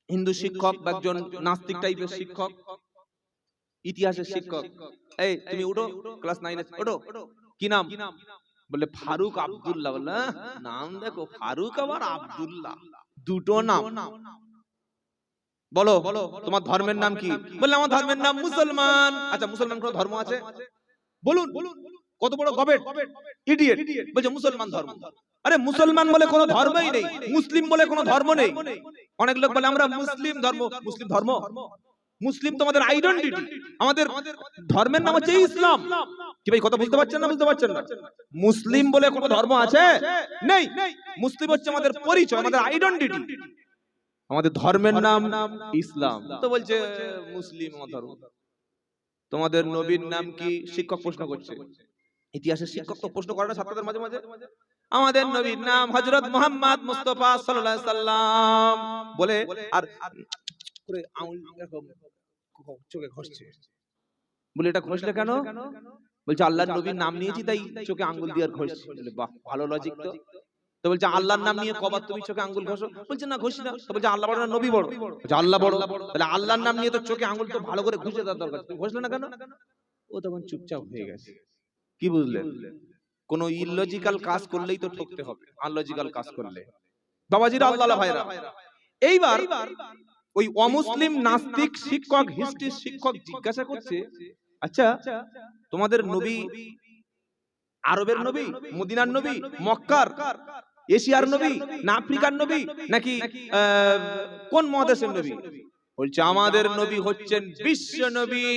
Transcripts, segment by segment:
হিন্দু শিক্ষক বা একজন নাস্তিক টাইপের শিক্ষক, ইতিহাসের শিক্ষক, এই তুমি উঠো, ক্লাস 9 ওঠো, কি নাম? বলে ফারুক আব্দুল্লাহ। বলে নাম দেখো, ফারুক আবার আব্দুল্লাহ, দুটো নাম। বলো তোমার ধর্মের নাম কি? বললে আমার ধর্মের নাম মুসলমান। আচ্ছা, মুসলমান কোন ধর্ম আছে? বলুন। কত বড় গবেট, ইডিয়েট, বলছে মুসলমান ধর্ম। আরে মুসলমান বলে কোনো ধর্মই নেই, মুসলিম বলে কোনো ধর্ম নেই। অনেক লোক বলে আমরা মুসলিম ধর্ম। মুসলিম ধর্ম, মুসলিম তো আমাদের আইডেন্টিটি, আমাদের ধর্মের নাম হচ্ছে ইসলাম। কি ভাই কথা বুঝতে পারছেন না? বুঝতে পারছেন না? মুসলিম বলে কোনো ধর্ম আছে? নেই। মুসলিম হচ্ছে আমাদের পরিচয়, আমাদের আইডেন্টিটি, আমাদের ধর্মের নাম ইসলাম। তো বলছে মুসলিম আমার ধর্ম। তোমাদের নবীর নাম কি? শিক্ষক প্রশ্ন করছে। ইতিহাসের শিক্ষক তো প্রশ্ন করে না ছাত্রদের মাঝে মাঝে। আমাদের নবীর নাম হযরত মুহাম্মদ মুস্তাফা সাল্লাল্লাহু আলাইহি সাল্লাম বলে, আর করে আঙুল এরকম চোখে ঘষছে। বলে এটা ঘষলে কেন? বলছে আল্লাহর নবীর নাম নিয়েছি তাই চোখে আঙ্গুল দিয়ে ঘষছি। বলে বাহ, ভালো লজিক তো। তো বলছে আল্লাহর নাম নিয়ে কবার তুমি চোখে আঙ্গুল ঘষো? বলছে না ঘষি না। তো বলছে আল্লাহ বড় না নবী বড়? বলছে আল্লাহ বড়। তাহলে আল্লাহর নাম নিয়ে তো চোখে আঙ্গুল তো ভালো করে ঘষে দেওয়ার দরকার, তুমি ঘষলে না কেন? ও তখন চুপচাপ হয়ে গেছে। কি বুঝলেন? কোন ইলজিক্যাল কাজ করলেই তো ঠকতে হবে, আনলজিক্যাল কাজ করলে। বাবাজিরা, আল্লাহ ভাইরা, এইবার ওই অমুসলিম নাস্তিক শিক্ষক, হিস্ট্রি শিক্ষক জিজ্ঞাসা করছে, আচ্ছা তোমাদের নবী আরবের নবী, মদিনার নবী, মক্কার, এশিয়ার নবী, না আফ্রিকার নবী, নাকি কোন মহাদেশের নবী? বলছে আমাদের নবী হচ্ছেন বিশ্ব নবী।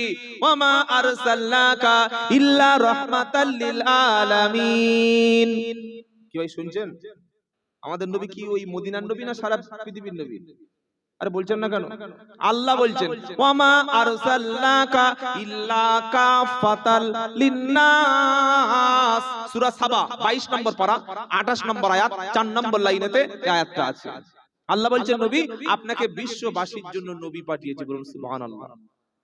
ওয়ামা আরসালনাকা ইল্লা রাহমাতাল লিল আলামিন। কি ভাই শুনছেন? আমাদের নবী কি ওই মদিনার নবী না সারা পৃথিবীর নবী? আরে বলছেন না কেন? আল্লাহ বলছেন ওয়ামা আরসালনাকা ইল্লা কাফাতাল লিন্নাস। সূরা সাবা 22 নম্বর পারা 28 নম্বর আয়াত 4 নম্বর লাইনেতে এই আয়াতটা আছে। আল্লাহ বলছেন নবী আপনাকে বিশ্ববাসীর জন্য নবী পাঠিয়েছি, বলুন সুবহানাল্লাহ।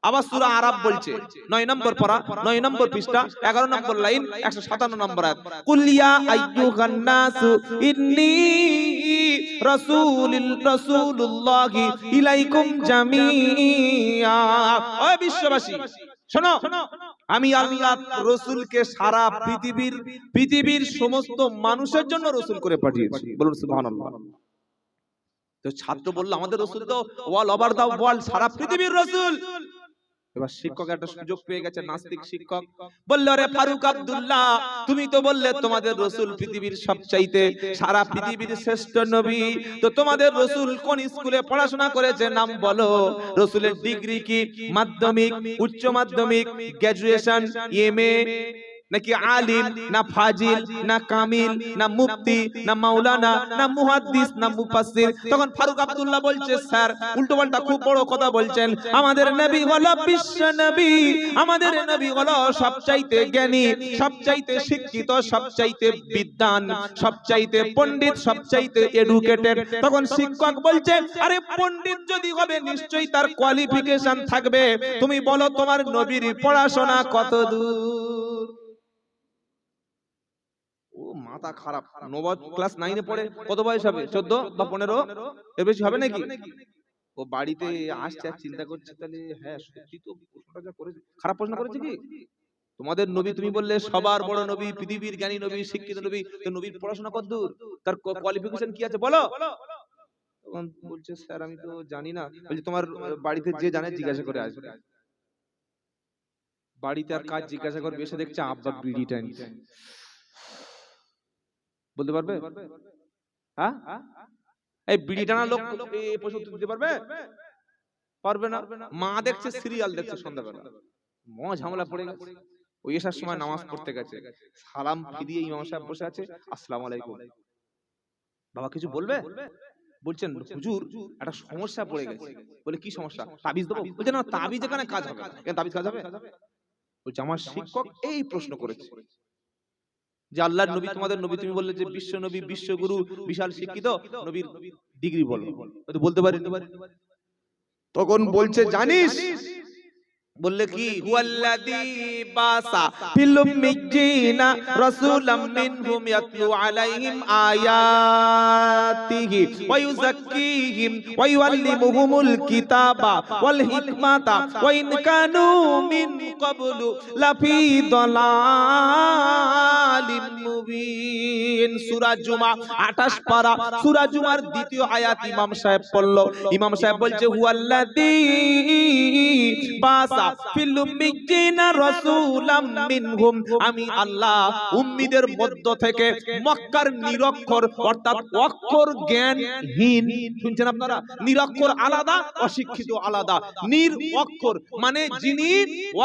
আবার সূরা আরাব বলছে 9 নম্বর পারা 9 নম্বর পৃষ্ঠা 11 নম্বর লাইন 157 নম্বর আয়াত, কুল ইয়া আইয়ুহান নাসু ইন্নী রাসূলুল্লাহি ইলাইকুম জামিয়া। ও বিশ্ববাসী শোনো, আমি আল্লাহ রাসূলকে সারা পৃথিবীর সমস্ত মানুষের জন্য রাসূল করে পাঠিয়েছি, বলুন সুবহানাল্লাহ। তো ছাত্র বলল আমাদের রাসূল তো অল ওভার দা ওয়ার্ল্ড, সারা পৃথিবীর রাসূল। এবার শিক্ষক একটা সুযোগ পেয়ে গেছে, নাস্তিক শিক্ষক বলল, আরে ফারুক আব্দুল্লাহ, তুমি তো বললে তোমাদের রাসূল পৃথিবীর সবচাইতে সারা পৃথিবীর শ্রেষ্ঠ নবী, তো তোমাদের রাসূল কোন স্কুলে পড়াশোনা করেছে নাম বলো? রাসূলের ডিগ্রি কি? মাধ্যমিক, উচ্চ মাধ্যমিক, গ্র্যাজুয়েশন, এমএ, নাকি আলিম, না ফাজিল, না কামিল, না মুফতি, না মাওলানা, না মুহাদ্দিস, না মুফাসসির? তখন ফারুক আব্দুল্লাহ বলছে, স্যার উল্টোপাল্টা খুব বড় কথা বলছেন। আমাদের নবী হলো বিশ্ব নবী, আমাদের নবী হলো সবচাইতে জ্ঞানী, সবচাইতে শিক্ষিত, সবচাইতে বিদ্বান, সবচাইতে পণ্ডিত, সবচাইতে এডুকেটেড। তখন শিক্ষক বলছে, আরে পণ্ডিত যদি হবে নিশ্চয়ই তার কোয়ালিফিকেশন থাকবে, তুমি বলো তোমার নবীর পড়াশোনা কত দূর? ও মাথা খারাপ। নবদ ক্লাস 9 এ পড়ে, কত বয়স হবে? 14 বা 15 এর বেশি হবে নাকি? ও বাড়িতে আসছে আর চিন্তা করছে, তাহলে হ্যাঁ সত্যি তো প্রশ্নটা যা করেছে, খারাপ প্রশ্ন করেছে কি? তোমাদের নবী তুমি বললে সবার বড় নবী, পৃথিবীর জ্ঞানী নবী, শিক্ষিত নবী, তো নবীর পড়াশোনা কতদূর, তার কোয়ালিফিকেশন কি আছে বলো? তখন বলছে, স্যার আমি তো জানি না। বলছে তোমার বাড়িতে যে জানে জিজ্ঞাসা করে আসবে। বাড়িতে আর কাজ জিজ্ঞাসা করবে, এসে দেখছে আব্বা বিড়ি টানছে। বলতে পারবে? হ্যাঁ, এই বিড়ি টানা লোক এই প্রশ্ন দিতে পারবে? পারবে না। মা দেখছে সিরিয়াল দেখছে সন্ধ্যাবেলা, মহা ঝামেলা পড়ে গেছে। ওই এসার সময় নামাজ পড়তে গেছে, সালাম ফিরিয়ে ইমাম সাহেব বসে আছে, আসসালামু আলাইকুম। বাবা কিছু বলবে? বলছেন হুজুর একটা সমস্যা পড়ে গেছে। বলে কি সমস্যা? তাবিজ দেবো? বলছে না, তাবিজ এখানে কাজ হবে না। কেন তাবিজ কাজ হবে? বলছে আমার শিক্ষক এই প্রশ্ন করেছে যে আল্লাহর নবী, তোমাদের নবী তুমি বললে যে বিশ্ব নবী, বিশ্বগুরু, বিশাল শিক্ষিত, নবীর ডিগ্রি বলো। বলতে পারি। তখন বলছে জানিস বললে কি হুয়াল্লাযী বাসা ফিল উম্মিয়িনা রাসূলাম মিনহুম ইয়াতলু আলাইহিম আয়াতিহি ওয়া ইউযাক্কিহিম ওয়া ইউআল্লিমুহুমুল কিতাবা ওয়াল হিকমাতা ওয়া ইন কানু মিন ক্বাবলু লাফি দালালিম মুবিন। সূরা জুমা 28 পারা, সূরা জুমার দ্বিতীয় আয়াত ইমাম সাহেব পড়ল। ইমাম সাহেব বলছে হুয়াল্লাযী বাসা ফিল উম্মিয়িনা রাসূলাম মিনহুম, আমি আল্লাহ উম্মীদের মধ্য থেকে মক্কার নিরক্ষর অর্থাৎ অক্ষর জ্ঞানহীন, শুনছেন আপনারা, নিরক্ষর আলাদা, অশিক্ষিত আলাদা। নিরক্ষর মানে যিনি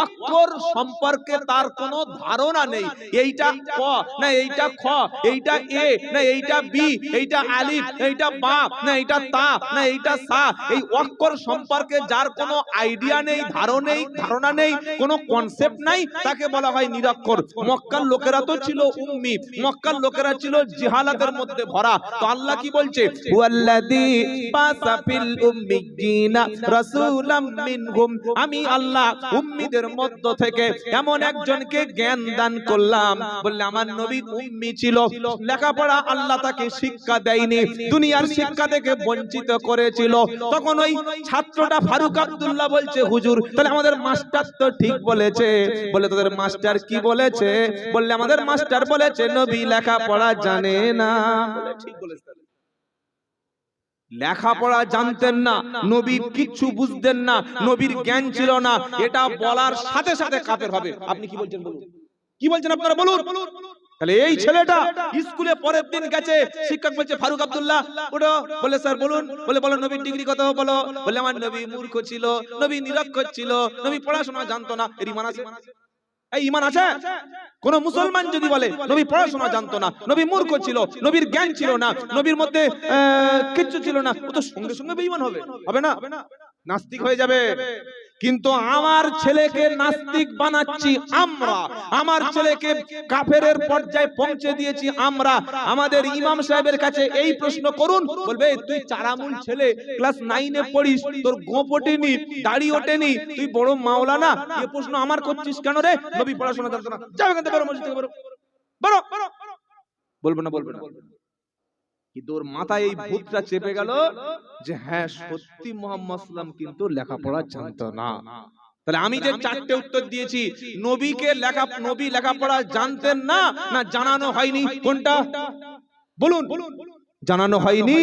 অক্ষর সম্পর্কে তার কোনো ধারণা নেই, এইটা ক না এইটা খ, এইটা এ না এইটা বি, এইটা আলিফ এইটা বা না এইটা তা না এইটা সা, এই অক্ষর সম্পর্কে যার কোনো আইডিয়া নেই, ধারণা নেই, কোনো কনসেপ্ট নাই, তাকে বলা হয় নিরক্ষর। মক্কার লোকেরা তো ছিল উম্মি, মক্কার লোকেরা ছিল জিহালাতের মধ্যে ভরা। তো আল্লাহ কি বলছে হুয়াল্লাযী বাসা ফিল উম্মিয়িনা রাসূলাম মিনহুম, আমি আল্লাহ উম্মিদের মধ্য থেকে এমন একজনকে জ্ঞান দান করলাম। বললে আমার নবী উম্মি ছিল, লেখাপড়া আল্লাহ তাকে শিক্ষা দেয়নি, দুনিয়ার শিক্ষা থেকে বঞ্চিত করেছিল। তখন ওই ছাত্রটা ফারুক আব্দুল্লাহ বলছে হুজুর তাহলে আমাদের মাস্টার তো ঠিক বলেছে। বলে তোদের মাস্টার কি বলেছে? বললে আমাদের মাস্টার বলেছে নবী লেখাপড়া জানে না। বলে ঠিক বলেছে, লেখাপড়া জানতেন না, নবীর কিচ্ছু বুঝতেন না, নবীর জ্ঞান ছিল না, এটা বলার সাথে সাথে কাফের হবে। আপনি কি বলছেন বলুন, কি বলছেন আপনারা বলুন। তাহলে এই ছেলেটা স্কুলে পরের দিন গেছে, শিক্ষক বলছে ফারুক আব্দুল্লাহ ওঠো, বলে স্যার বলুন, বলে বলো নবীর ডিগ্রি কত বলো। বলে আমার নবী মূর্খ ছিল, নবী নিরক্ষর ছিল, নবী পড়াশোনা জানতো না। এর ঈমান আছে? এই ঈমান আছে? কোন মুসলমান যদি বলে নবী পড়াশোনা জানতো না, নবী মূর্খ ছিল, নবীর জ্ঞান ছিল না, নবীর মধ্যে কিচ্ছু ছিল না, ও তো সঙ্গে সঙ্গে বেঈমান হবে, হবে না? নাস্তিক হয়ে যাবে। কিন্তু আমার ছেলেকে নাস্তিক বানাচ্ছি আমরা, আমার ছেলেকে কাফেরের পর্যায়ে পৌঁছে দিয়েছি আমরা। আমাদের ইমাম সাহেবের কাছে এই প্রশ্ন করুন, বলবে তুই চারামুল ছেলে, ক্লাস 9 এ পড়িস, তোর গোঁপ ওঠেনি, দাড়ি ওঠেনি, তুই বড় মাওলানা, এই প্রশ্ন আমার করছিস কেন রে? নবী পড়াশোনা জানতো না, যাও এখান থেকে, বেরো মসজিদ থেকে, বেরো বেরো। বলবো না, বলবো না। কিন্তু ওর মাথায় এই ভূতটা চেপে গেল যে হ্যাঁ সত্যি মুহাম্মদ সাল্লাল্লাহু আলাইহি ওয়াসাল্লাম কিন্তু লেখাপড়া জানতো না। তাহলে আমি যে চারটে উত্তর দিয়েছি, নবীকে নবী লেখাপড়া জানতেন না, না জানানো হয়নি? কোনটা বলুন? জানানো হয়নি।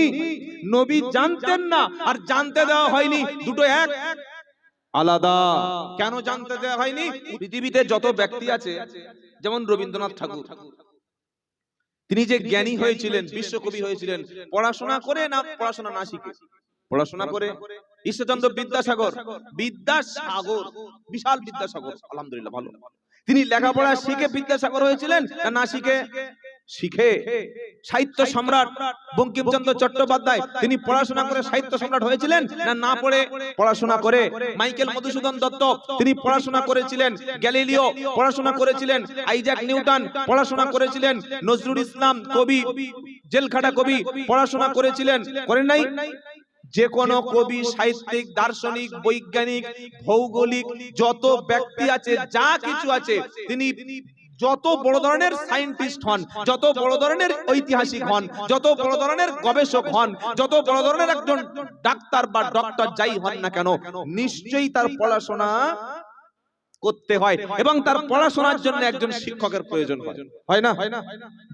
নবী জানতেন না আর জানতে দেওয়া হয়নি, দুটো এক আলাদা। কেন জানতে দেওয়া হয়নি? পৃথিবীতে যত ব্যক্তি আছে, যেমন রবীন্দ্রনাথ ঠাকুর, তিনি যে জ্ঞানী হয়েছিলেন, বিশ্বকবি হয়েছিলেন, পড়াশোনা করে না পড়াশোনা না শিখে? পড়াশোনা করে। ঈশ্বরচন্দ্র বিদ্যাসাগর, বিদ্যাসাগর বিশাল বিদ্যাসাগর, আলহামদুলিল্লাহ ভালো, তিনি লেখাপড়া শিখে বিদ্যাসাগর হয়েছিলেন না না শিখে? শিখে। সাহিত্য সম্রাট বঙ্কিমচন্দ্র চট্টোপাধ্যায়, তিনি পড়াশোনা করে সাহিত্য সম্রাট হয়েছিলেন না না পড়ে? পড়াশোনা করে। মাইকেল মধুসূদন দত্ত, তিনি পড়াশোনা করেছিলেন। গ্যালিলিও পড়াশোনা করেছিলেন। আইজাক নিউটন পড়াশোনা করেছিলেন। নজরুল ইসলাম কবি, জেলখাটা কবি, পড়াশোনা করেছিলেন, করেন নাই? যে কোনো কবি, সাহিত্যিক, দার্শনিক, বৈজ্ঞানিক, ভৌগোলিক যত ব্যক্তি আছে, যা কিছু আছে, তিনি যত বড় ধরনের সায়েন্টিস্ট হন, যত বড় ধরনের ঐতিহাসিক হন, যত বড় ধরনের গবেষক হন, যত বড় ধরনের একজন ডাক্তার বা ডক্টর যাই হন না কেন, নিশ্চয়ই তার পড়াশোনা করতে হয় এবং তার পড়াশোনার জন্য একজন শিক্ষকের প্রয়োজন হয়, হয় না?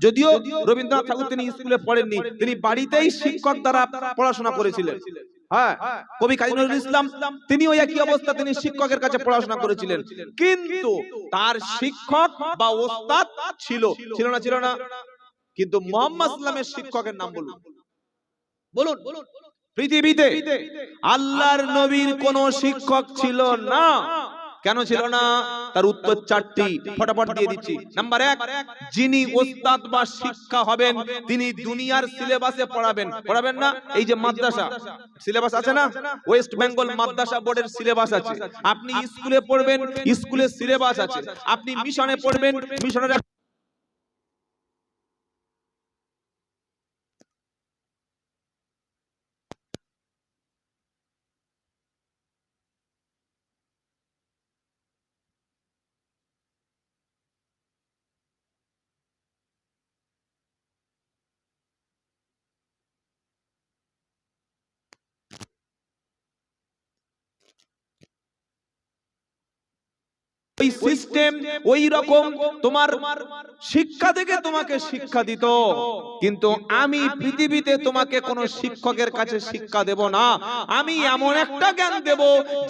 যদিও রবীন্দ্রনাথ ঠাকুর তিনি স্কুলে পড়েননি, তিনি বাড়িতেই শিক্ষক দ্বারা পড়াশোনা করেছিলেন। হ্যাঁ, কবি কাজী নজরুল ইসলাম, তিনি ওই একই অবস্থা, তিনি শিক্ষকের কাছে পড়াশোনা করেছিলেন। কিন্তু তার শিক্ষক বা ওস্তাদ ছিল, ছিল না? ছিল না? কিন্তু মুহাম্মদ সাল্লামের শিক্ষকের নাম বলুন, বলুন। পৃথিবীতে আল্লাহর নবীর কোন শিক্ষক ছিল না। কেন ছিল না? তার উত্তর চারটি, ফটাফট দিয়ে দিচ্ছি। নাম্বার 1, যিনি ওস্তাদ বা শিক্ষা হবেন, তিনি দুনিয়ার সিলেবাসে পড়াবেন। পড়াবেন না? এই যে মাদ্রাসা সিলেবাস আছে না, ওয়েস্ট বেঙ্গল মাদ্রাসা বোর্ডের সিলেবাস আছে। আপনি স্কুলে পড়বেন, স্কুলের সিলেবাস আছে। আপনি মিশনে পড়বেন, মিশনের ওই সিস্টেম ওই রকম তোমার শিক্ষা থেকে তোমাকে শিক্ষা দিত, কিন্তু আমি পৃথিবীতে তোমাকে কোন শিক্ষকের কাছে শিক্ষা দেব না। আমি এমন একটা জ্ঞান দেব,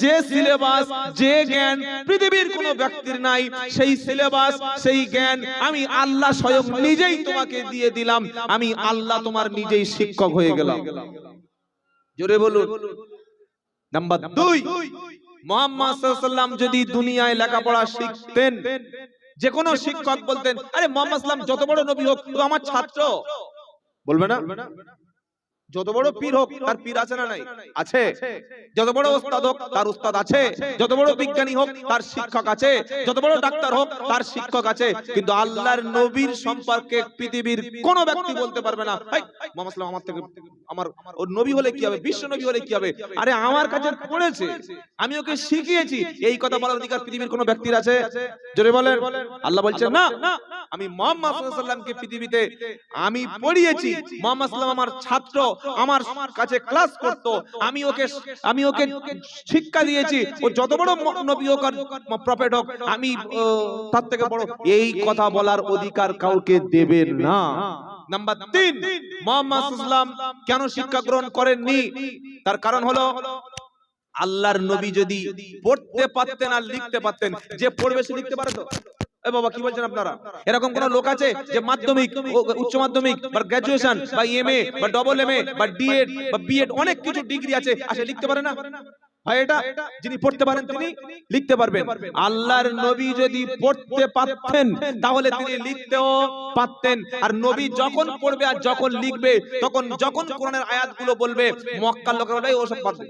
যে সিলেবাস যে জ্ঞান পৃথিবীর কোনো ব্যক্তির নাই, সেই সিলেবাস সেই জ্ঞান আমি আল্লাহ স্বয়ং নিজেই তোমাকে দিয়ে দিলাম। আমি আল্লাহ তোমার নিজেই শিক্ষক হয়ে গেলাম। জোরে বলুন। নাম্বার 2, মুহাম্মদ সাল্লাল্লাহু আলাইহি ওয়াসাল্লাম যদি দুনিয়ায় লেখাপড়া শিখতেন, যে কোনো শিক্ষক বলতেন, আরে মুহাম্মদ সাল্লাল্লাহু আলাইহি ওয়াসাল্লাম যত বড় নবী হোক তো আমার ছাত্র, বলবে না? যত বড় পীর হোক তার পীর আছে না নাই? আছে। যত বড় ওস্তাদ হোক তার ওস্তাদ আছে, যত বড় বিজ্ঞানী হোক তার শিক্ষক আছে, যত বড় ডাক্তার হোক তার শিক্ষক আছে। কিন্তু আল্লাহর নবীর সম্পর্কে পৃথিবীর কোন ব্যক্তি বলতে পারবে না, এই মুহাম্মদ সাল্লাল্লাহু আলাইহি ওয়াসাল্লাম আমার থেকে আমার ওর নবী হলে কি হবে, বিশ্ব নবী হলে কি হবে, আরে আমার কাছে পড়েছে, আমি ওকে শিখিয়েছি। এই কথা বলার অধিকার পৃথিবীর কোন ব্যক্তির আছে? জোরে বলেন। আল্লাহ বলছেন না, আমি মুহাম্মদ সাল্লাল্লাহু আলাইহি ওয়াসাল্লামকে পৃথিবীতে আমি পড়িয়েছি, মুহাম্মদ সাল্লাল্লাহু আলাইহি ওয়াসাল্লাম আমার ছাত্র, আমার কাছে ক্লাস করত, আমি ওকে শিক্ষা দিয়েছি। ও যত বড় নবী হোক আর প্রফেট হোক, আমি তার থেকে বড়, এই কথা বলার অধিকার কাউকে দেবে না। নাম্বার 3, মুহাম্মদ সাল্লাল্লাহু আলাইহি ওয়াসাল্লাম কেন শিক্ষা গ্রহণ করেননি? তার কারণ হলো আল্লাহর নবী যদি পড়তে পারতেন আর লিখতে পারতেন, যে পড়বে সে লিখতে পারে তো? এ বাবা কি বলছেন আপনারা? এরকম কোন লোক আছে যে মাধ্যমিক, উচ্চ মাধ্যমিক বা গ্র্যাজুয়েশন বা এমএ বা ডবল এমএ বা ডিএড বা বিএড অনেক কিছু ডিগ্রি আছে, আসে লিখতে পারে না? ভাই এটা যিনি পড়তে পারেন তিনি লিখতে পারবেন। আল্লাহর নবী যদি পড়তে পারতেন তাহলে তিনি লিখতেও পারতেন। আর নবী যখন পড়বে আর যখন লিখবে, তখন যখন কোরআনের আয়াতগুলো বলবে, মক্কার লোকেরা বলে ওসব পারবে,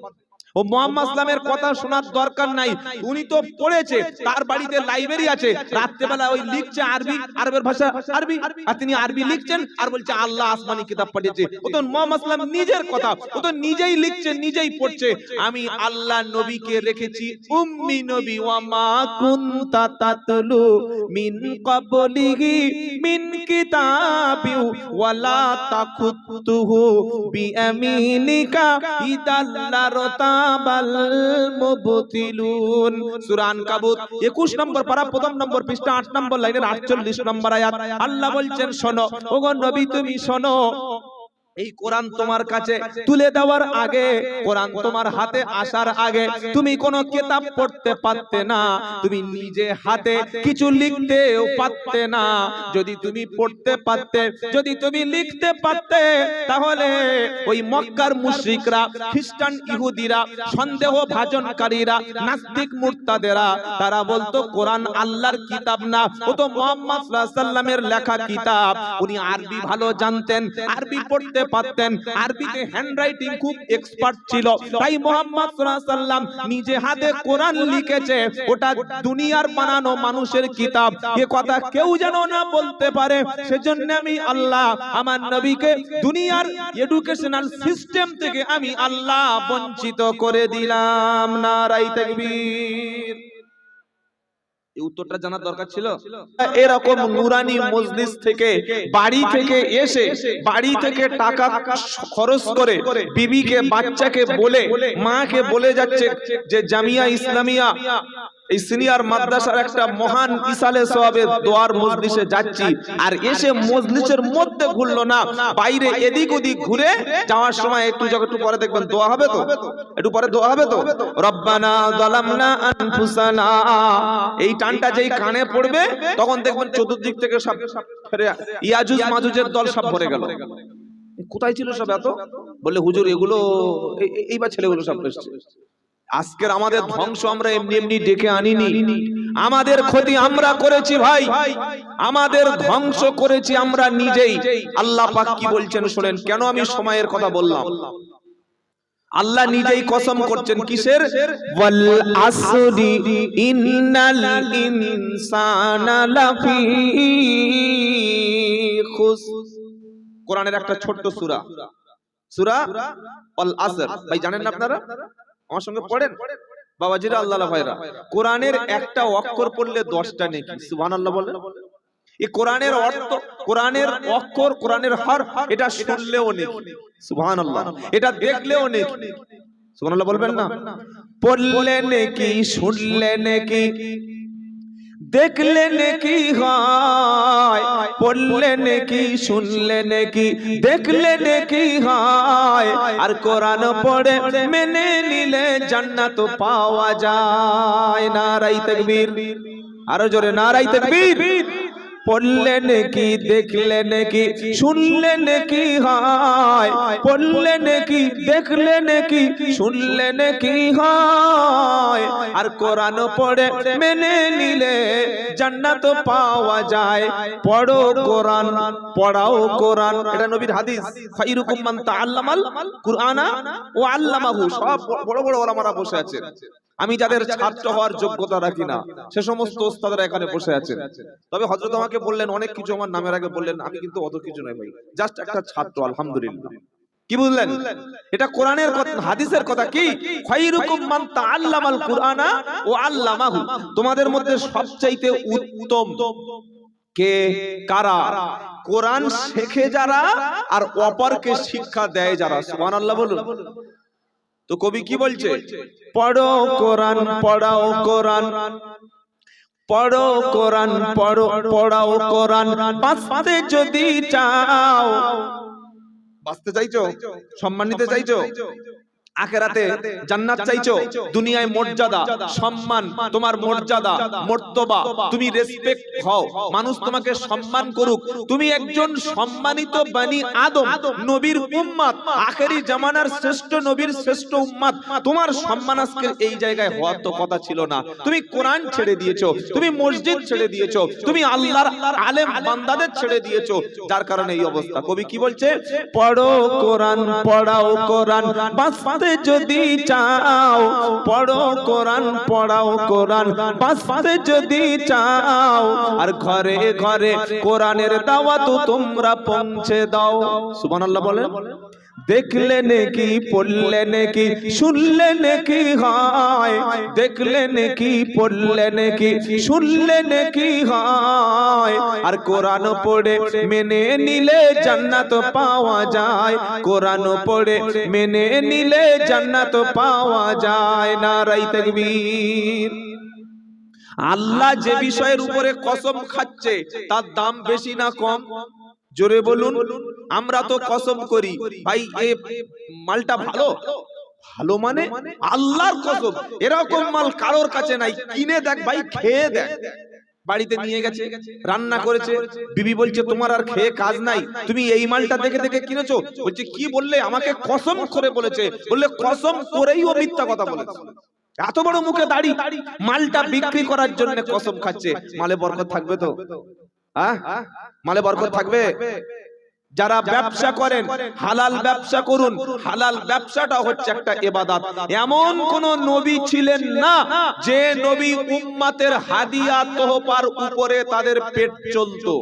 ও মুহাম্মদ ইসলামের কথা শোনার দরকার নাই, উনি তো পড়েছে, তার বাড়িতে লাইব্রেরি আছে, রাত্রেবেলা ওই লিখছে আরবি, আরবের ভাষা আরবি, আর তিনি আরবি লিখছেন আর বলছে আল্লাহ আসমানি কিতাব পাঠিয়েছে। ও তো মুহাম্মদ ইসলাম নিজের কথা, ও তো নিজেই লিখছে নিজেই পড়ছে। আমি আল্লাহ নবীকে রেখেছি উম্মি নবী, ওয়া মা কুনতা তাতলু মিন ক্বাবলিহি মিন কিতাবি ওয়ালা তাকুতুহু বিয়ামিনিকা ইদাল্লারতা সূরা আনকাবুত 21 নম্বর পারা, প্রথম নম্বর পৃষ্ঠা, 8 নম্বর লাইনের 48 নম্বর আয়াত। আল্লাহ বলছেন, শোনো ওগো নবী, তুমি শোনো, এই কোরআন তোমার কাছে তুলে দেওয়ার আগে, কোরআন তোমার হাতে আসার আগে তুমি কোনো কিতাব পড়তে পারতে না, তুমি নিজে হাতে কিছু লিখতেও পারতে না। যদি তুমি পড়তে পারতে, যদি তুমি লিখতে পারতে, তাহলে ওই মক্কার মুশরিকরা, খ্রিস্টান ইহুদিরা, সন্দেহ ভাজনকারীরা, নাস্তিক মুরতাদেরা, তারা বলতো কোরআন আল্লাহর কিতাব না, ও তো মুহাম্মদ সাল্লাল্লাহু আলাইহি ওয়াসাল্লামের লেখা কিতাব। উনি আরবি ভালো জানতেন, আরবি পড়তে পারতেন, আরবিতে হ্যান্ডরাইটিং খুব এক্সপার্ট ছিল, তাই মুহাম্মদ সাল্লাল্লাহু আলাইহি ওয়াসাল্লাম নিজে হাতে কোরআন লিখেছে। ওটা দুনিয়ার বানানো মানুষের কিতাব, এ কথা কেউ যেন না বলতে পারে। সেজন্য আমি আল্লাহ আমার নবীকে দুনিয়ার এডুকেশনাল সিস্টেম থেকে আমি আল্লাহ বঞ্চিত করে দিলাম। নারায়ে তাকবীর। এই উত্তরটা জানার দরকার ছিল। এরকম নুরানি মজলিস থেকে, বাড়ি থেকে এসে, বাড়ি থেকে টাকা খরচ করে বিবিকে, বাচ্চাকে বলে, মাকে বলে যাচ্ছে যে জামিয়া ইসলামিয়া এই সিনিয়র মাদ্রাসার একটা মহান ইসালে সওয়াবের দোয়ার মজলিসে যাচ্ছি, আর এসে মজলিসের মধ্যে ঘুরলো না, বাইরে এদিক ওদিক ঘুরে যাওয়ার সময় একটু পরে দেখবেন দোয়া হবে তো, একটু পরে দোয়া হবে তো, রব্বানা যালামনা আনফুসানা, এই টানটা যেই কানে পড়বে তখন দেখবেন চতুর্দিক থেকে সব ইয়াজুজ মাজুজের দল সব ভরে গেল। কোথায় ছিল সব এত? বলে হুজুর এগুলো এইবার ছেলেগুলো সব এসেছে। আজকের আমাদের ধ্বংস আমরা এমনি এমনি ডেকে আনিনি, আমাদের ক্ষতি আমরা করেছি ভাই, আমাদের ধ্বংস করেছি আমরা নিজেই। আল্লাহ পাক কি বলছেন শুনেন, কেন আমি সময়ের কথা বললাম। আল্লাহ নিজেই কসম করছেন কিসের? ওয়াল আসরি ইন্নাল ইনসানা লাফি খুস। কোরআনের একটা ছোট্ট সূরা, সূরা আল আসর। ভাই জানেন না আপনারা? আমার সঙ্গে পড়েন বাবাজিরা, আল্লাহ ভাইরা। কোরআনের একটা অক্ষর পড়লে 10টা নেকি। সুবহানাল্লাহ বলেন। এই কোরআনের অর্থ, কোরআনের অক্ষর, কোরআনের হরফ, এটা শুনলেও নেকি। সুবহানাল্লাহ। এটা দেখলেও নেকি। সুবহানাল্লাহ বলবেন না? পড়লে নেকি, শুনলে নেকি, দেখলে নেকি হয়, পড়লে নেকি, শুনলে নেকি, দেখলে নেকি হয়, আর কোরআন পড়ে মেনে নিলে জান্নাত পাওয়া যায়। নারায়ে তাকবীর, আরো জোরে নারায়ে তাকবীর। পড়লে নেকি, দেখলে নেকি, শুনলে নেকি হয়, পড়লে নেকি, দেখলে নেকি, শুনলে নেকি হয়, আর কোরআন পড়ে মেনে নিলে জান্নাত পাওয়া যায়। পড়ো কোরআন, পড়াও কোরআন, এটা নবীর হাদিস। খায়রুকুম মান তাআল্লামাল কুরআনা ওয়া আল্লামাহু। সব বড় বড় ওলামারা বসে আছেন। আমি যাদের ছাত্র হওয়ার যোগ্যতা রাখি না সে সমস্ত ওস্তাদরা এখানে বসে আছেন। তবে হযরত আমাকে বললেন অনেক কিছু, আমার নামের আগে বললেন, আমি কিন্তু অত কিছু নই ভাই, জাস্ট একটা ছাত্র, আলহামদুলিল্লাহ। কি বুঝলেন? এটা কোরআনের কথা, হাদিসের কথা। কি খায়রুকুম মান তাআল্লামাল কুরআনা ওয়া আল্লামাহু। তোমাদের মধ্যে সবচাইতে উত্তম কে, কারা? কোরআন শেখে যারা আর অপরকে শিক্ষা দেয় যারা। সুবহানাল্লাহ বলুন। তো কবি কি বলছে? পড়ো কোরআন, পড়াও কোরআন, পড়ো কোরআন, পড়ো পড়াও কোরআন, বাঁচতে যদি চাও, বাঁচতে চাইছো, সম্মান নিতে চাইছো, আখিরাতে জান্নাত চাইছো, দুনিয়ায় মর্যাদা, সম্মান, তোমার মর্যাদা, মর্তবা, তুমি রেসপেক্ট হও, মানুষ তোমাকে সম্মান করুক, তুমি একজন সম্মানিত বনি আদম, নবীর উম্মত, আখেরি জামানার শ্রেষ্ঠ নবীর শ্রেষ্ঠ উম্মত, তোমার সম্মান আজকে এই জায়গায় হওয়ার তো কথা ছিল না। তুমি কোরআন ছেড়ে দিয়েছো, তুমি মসজিদ ছেড়ে দিয়েছো, তুমি আল্লাহর আলেম বান্দাদের ছেড়ে দিয়েছো, যার কারণে এই অবস্থা। কবি কি বলছে? পড়ো কোরআন, পড়াও কোরআন, বাঁচতে যদি চাও, পড়ো কোরআন, পড়াও কোরআন, বাঁচতে যদি চাও, আর ঘরে ঘরে কোরআনের দাওয়াত তোমরা পৌঁছে দাও। সুবহানাল্লাহ বলেন। দেখলে নেকি, পড়লে নেকি, শুনলে নেকি হয়, দেখলে নেকি, পড়লে নেকি, শুনলে নেকি হয়, আর কোরআন পড়ে মেনে নিলে জান্নাত পাওয়া যায়। কোরআন পড়ে মেনে নিলে জান্নাত পাওয়া যায়। নারায়ে তাকবীর। আল্লাহ যে বিষয়ের উপরে কসম খাচ্ছে তার দাম বেশি না কম? জোরে বলুন। আমরা তো কসম করি ভাই এই মালটা ভালো, ভালো মানে আল্লাহর কসম, এরকম মাল কারোর কাছে নাই, কিনে দেখ ভাই, খেয়ে দেখ। বাড়িতে নিয়ে গেছে, রান্না করেছে, বিবি বলছে তোমার আর খেয়ে কাজ নাই, তুমি এই মালটা দেখে দেখে কিনেছো। বলছে কি বললে? আমাকে কসম করে বলেছে। বললে কসম করেই ও মিথ্যা কথা বলেছে। এত বড় মুখে দাড়ি, মালটা বিক্রি করার জন্য কসম খাচ্ছে। মালে বরকত থাকবে তো? হ্যাঁ, মালে বরকত থাকবে। যারা ব্যবসা করেন হালাল ব্যবসা করুন। হালাল ব্যবসাটা হচ্ছে একটা ইবাদত। এমন কোন নবী ছিলেন না যে নবী উম্মতের হাদিয়া তোহফার উপরে তাদের পেট চলতো।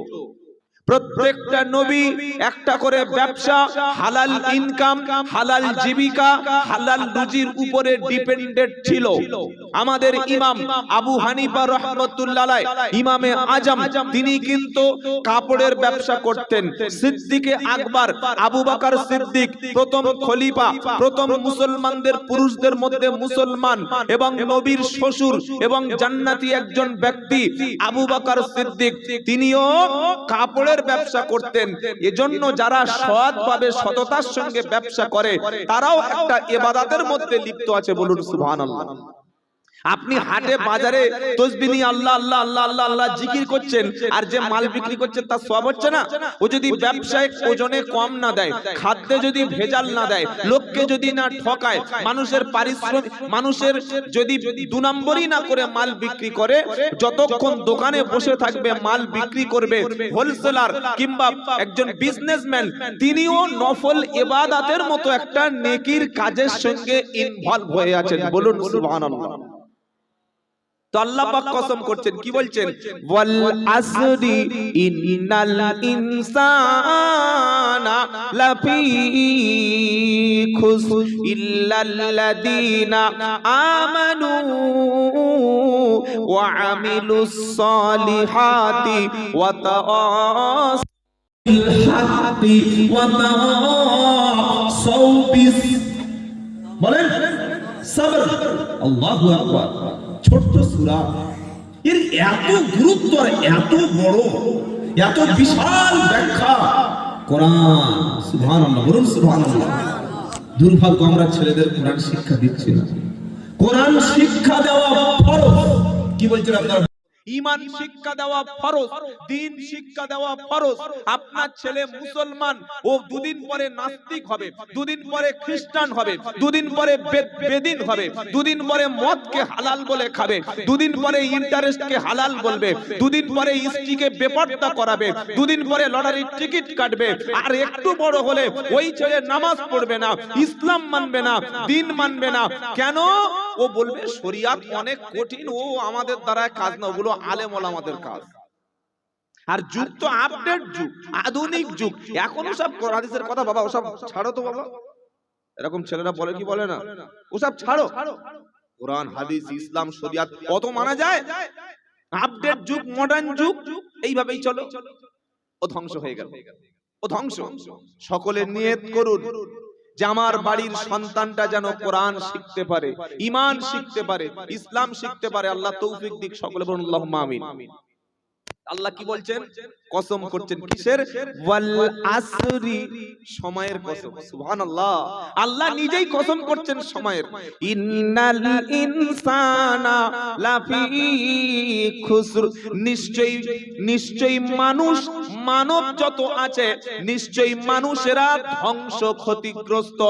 প্রত্যেকটা নবী একটা করে ব্যবসা, হালাল ইনকাম, হালাল জীবিকা, হালাল রুজির উপরে ডিপেন্ডেন্ট ছিল। আমাদের ইমাম আবু হানিফা রাহমাতুল্লাহ আলাইহি, ইমামে আজম, তিনি কিন্তু কাপড়ের ব্যবসা করতেন। সিদ্দিকে আকবর আবু বকর সিদ্দিক, প্রথম খলিফা, প্রথম মুসলমানদের পুরুষদের মধ্যে মুসলমান এবং নবীর শ্বশুর এবং জান্নাতি একজন ব্যক্তি আবু বকর সিদ্দিক, তিনিও কাপড়ের ব্যবসা করতেন। এজন্য যারা সৎভাবে সততার সঙ্গে ব্যবসা করে তারাও একটা ইবাদতের মধ্যে লিপ্ত আছে। বলুন সুবহানাল্লাহ। আপনি হাটে বাজারে তাসবিহ নিয়ে আল্লাহ আল্লাহ আল্লাহ আল্লাহ আল্লাহ জিকির করছেন, আর যে মাল বিক্রি করছে তার সওয়াব হচ্ছে না? ও যদি ব্যবসায় ওজনে কম না দেয়, খাদ্যে যদি ভেজাল না দেয়, লোককে যদি না ঠকায়, মানুষের পারিশ্রমিক, মানুষের যদি 2 নম্বরই না করে মাল বিক্রি করে, যতক্ষণ দোকানে বসে থাকবে মাল বিক্রি করবে, হোলসেলার কিংবা একজন বিজনেসম্যান, তিনিও নফল ইবাদতের মতো একটা নেকির কাজের সঙ্গে ইনভলভ হয়ে আছেন। বলুন সুবহানাল্লাহ। তো আল্লাহ পাক কসম করছেন, কি বলছেন? ওয়াল আসরি ইন্নাল ইনসানা লাফি খুস ইল্লাল্লাযীনা আমানু ওয়া আমিলুস সালিহাতি ওয়া তাওয়াসাউ বিল হাক্কি ওয়া তাওয়াসাউ বিস, বলেন, সবর। আল্লাহু আকবার। ছোট্ট সূরা, এর এত গুরুত্ব আর এত বড়, এত বিশাল ব্যাখ্যা কোরআন। সুবহানাল্লাহ, বলুন সুবহানাল্লাহ। দুর্ভাগ্য আমরা ছেলেদের কোরআন শিক্ষা দিচ্ছি না। কোরআন শিক্ষা দেওয়া ফরজ। কি বলছেন আপনারা? ঈমান শিক্ষা দেওয়া ফরজ, দ্বীন শিক্ষা দেওয়া ফরজ। আপনার ছেলে মুসলমান, ও দুদিন পরে নাস্তিক হবে, দুদিন পরে খ্রিস্টান হবে, দুদিন পরে বেদিন হবে, দুদিন পরে মদকে হালাল বলে খাবে, দুদিন পরে ইন্টারেস্টকে হালাল বলবে, দুদিন পরে স্ত্রীকে বেপরদা করাবে, দুদিন পরে লটারির টিকিট কাটবে। আর একটু বড় হলে ওই ছেলে নামাজ পড়বে না, ইসলাম মানবে না, দ্বীন মানবে না। কেন? ও বলবে শরিয়াত অনেক কঠিন, ও আমাদের দ্বারা কাজ না, ওগুলো আলেম ওলামাদের কাজ। আর যুগ তো আপডেট যুগ, আধুনিক যুগ। এখন সব কোরআন হাদিসের কথা বাবা ওসব ছাড়ো তো বাবা। এরকম ছেলেরা বলে কি বলে না, ওসব ছাড়ো। কোরআন হাদিস ইসলাম শরিয়াত কত মানা যায়। আপডেট যুগ, মডার্ন যুগ, এইভাবেই চলো। ও ধ্বংস হয়ে গেল, ও ধ্বংস। সকলে নিয়ত করুন যে আমার বাড়ির সন্তানটা যেন কোরআন শিখতে পারে, ঈমান শিখতে পারে, ইসলাম শিখতে পারে। আল্লাহ তৌফিক দিক। সকলে বলুন আল্লাহুম্মা আমিন। আল্লাহ কি বলছেন? কসম করছেন কিসের? ওয়াল আসরি, সময়ের কসম। সুবহানাল্লাহ, আল্লাহ নিজেই কসম করছেন সময়ের। ইন্নাল ইনসানা লাফি খুসর, নিশ্চয়ই মানুষ, মানব যত আছে নিশ্চয়ই মানুষেরা ধ্বংস, ক্ষতিগ্রস্ত।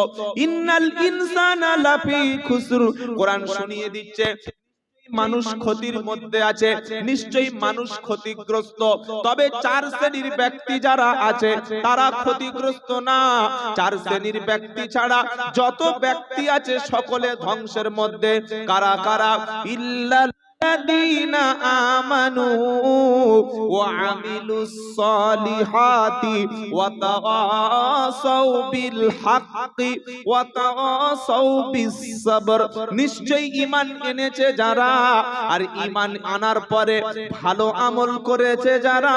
ইন্নাল ইনসানা লাফি খুসর, কোরআন শুনিয়ে দিচ্ছে মানুষ ক্ষতির মধ্যে আছে, নিশ্চয়ই মানুষ ক্ষতিগ্রস্ত। তবে চার শ্রেণীর ব্যক্তি যারা আছে তারা ক্ষতিগ্রস্ত না। চার শ্রেণীর ব্যক্তি ছাড়া যত ব্যক্তি আছে সকলে ধ্বংসের মধ্যে। কারা কারা? ইল্লাল الذين آمنوا وعملوا الصالحات وتواصوا بالحق وتواصوا بالصبر। নিশ্চয়ই ঈমান এনেছে যারা, আর ঈমান আনার পরে ভালো আমল করেছে যারা,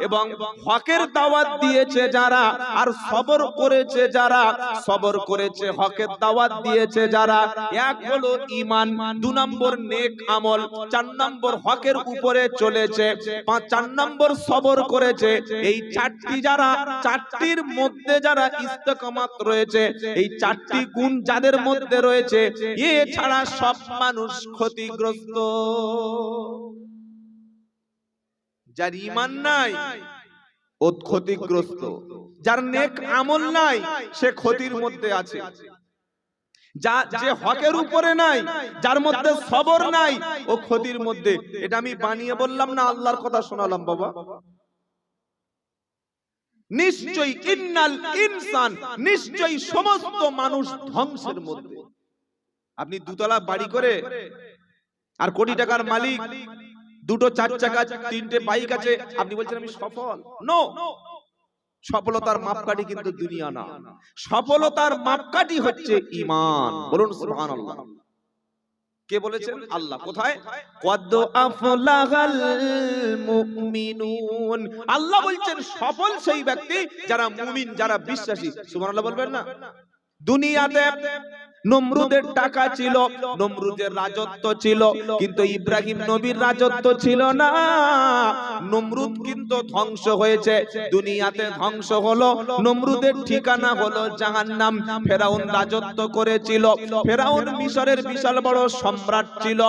এবং হকের দাওয়াত দিয়েছে যারা, আর সবর করেছে যারা, সবর করেছে হকের দাওয়াত দিয়েছে যারা। এক হলো ঈমান, দুই নম্বর নেক আমল, চার নম্বর হকের উপরে চলেছে, চার নম্বর সবর করেছে। এই চারটি যারা, চারটির মধ্যে যারা ইস্তেকামাত রয়েছে, এই চারটি গুণ যাদের মধ্যে রয়েছে, এছাড়া সব মানুষ ক্ষতিগ্রস্ত। যার ঈমান নাই ও ক্ষতিগ্রস্ত, যার নেক আমল নাই সে ক্ষতির মধ্যে আছে, যে হকের উপরে নাই, যার মধ্যে সবর নাই, ও ক্ষতির মধ্যে। এটা আমি বানিয়ে বললাম না, আল্লাহর কথা শোনালাম বাবা। নিশ্চয়ই ইন্নাল ইনসান, নিশ্চয়ই সমস্ত মানুষ ধ্বংসের মধ্যে। আপনি দুতলা বাড়ি করে আর কোটি টাকার মালিক, দুটো চার চাকা, তিনটে বাইক আছে, আপনি বলছেন আমি সফল। নো, সফলতার মাপকাঠি কিন্তু দুনিয়া না, সফলতার মাপকাঠি হচ্ছে ঈমান। বলুন সুবহানাল্লাহ। কে বলেছেন? আল্লাহ। কোথায়? কদ আফলাহাল মুমিনুন। আল্লাহ বলছেন সফল সেই ব্যক্তি যারা মুমিন, যারা বিশ্বাসী। সুবহানাল্লাহ বলবেন না? দুনিয়াতে নমরুদের টাকা ছিল, নমরুদের রাজত্ব ছিল, কিন্তু ইব্রাহিম নবীর রাজত্ব ছিল না। নমরুদ কিন্তু ধ্বংস হয়েছে, দুনিয়াতে ধ্বংস হলো। নমরুদের ঠিকানা হলো জাহান্নাম। ফেরাউন রাজত্ব করেছিল, ফেরাউন মিশরের বিশাল বড় সম্রাট ছিল,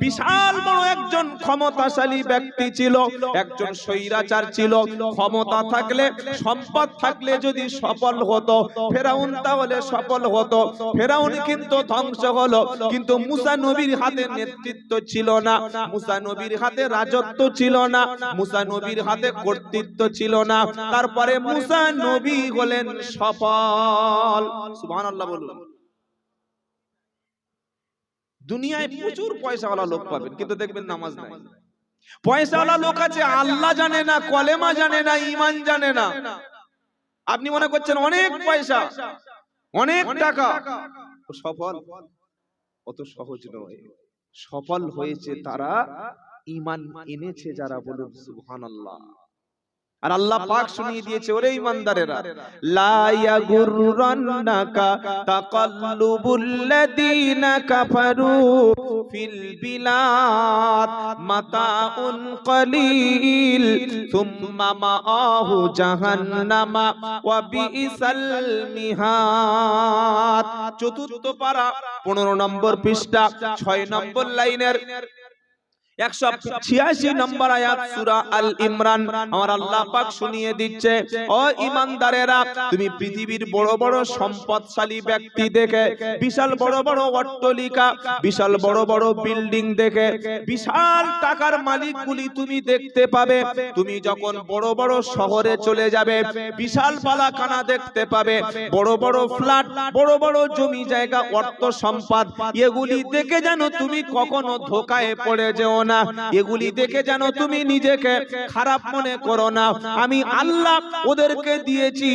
বিশাল বড় একজন ক্ষমতাশালী ব্যক্তি ছিল, একজন স্বৈরাচার ছিল। ক্ষমতা থাকলে, সম্পদ থাকলে যদি সফল হতো ফেরাউন, তাহলে সফল হতো। ফেরাউন কিন্তু ধ্বংস হলো, কিন্তু মুসা নবীর হাতে নেতৃত্ব ছিল না, মুসা নবীর হাতে রাজত্ব ছিল না, মুসা নবীর হাতে কর্তৃত্ব ছিল না। তারপরে মুসা নবী হলেন সফল। সুবহানাল্লাহ বলুন। দুনিয়ায় প্রচুর পয়সাওয়ালা লোক পাবেন, কিন্তু দেখবেন নামাজ নাই। পয়সাওয়ালা লোক আছে, আল্লাহ জানে না, কলেমা জানে না, ঈমান জানে না। আপনি মনে করছেন অনেক পয়সা, অনেক টাকা, সফল? অত সহজ নয়। সফল হয়েছে তারা ঈমান এনেছে যারা। বলুন সুবহানাল্লাহ। আর আল্লাহ পাক শুনিয়ে দিয়েছে, ওরে ঈমানদারেরা, লা ইয়াগুররান্নাকা তাকাল্লুবুল লাযীনা কাফারু ফিল বিলাদ মাতাউন কলিল সুম্মা মাআহু জাহান্নামা ওয়া বিইসাল মিহাদ। চতুর্থ পারা 15 নম্বর পৃষ্ঠা 6 নম্বর লাইনের 186 নম্বর আয়াত সূরা আল ইমরান। আমার আল্লাহ পাক শুনিয়ে দিচ্ছে, ও ঈমানদারেরা, তুমি পৃথিবীর বড় বড় সম্পদশালী ব্যক্তি দেখে, বিশাল বড় বড় অট্টালিকা, বিশাল বড় বড় বিল্ডিং দেখে, বিশাল টাকার মালিকগুলি তুমি দেখতে পাবে। তুমি যখন বড় বড় শহরে চলে যাবে, বিশাল বালাখানা দেখতে পাবে, বড় বড় ফ্ল্যাট, বড় বড় জমি জায়গা, অর্থ সম্পদ, এগুলি দেখে যেন তুমি কখনো ধোঁকায় পড়ে যেও না। এগুলি দেখে যেন তুমি নিজেকে খারাপ মনে করো না। আমি আল্লাহ ওদেরকে দিয়েছি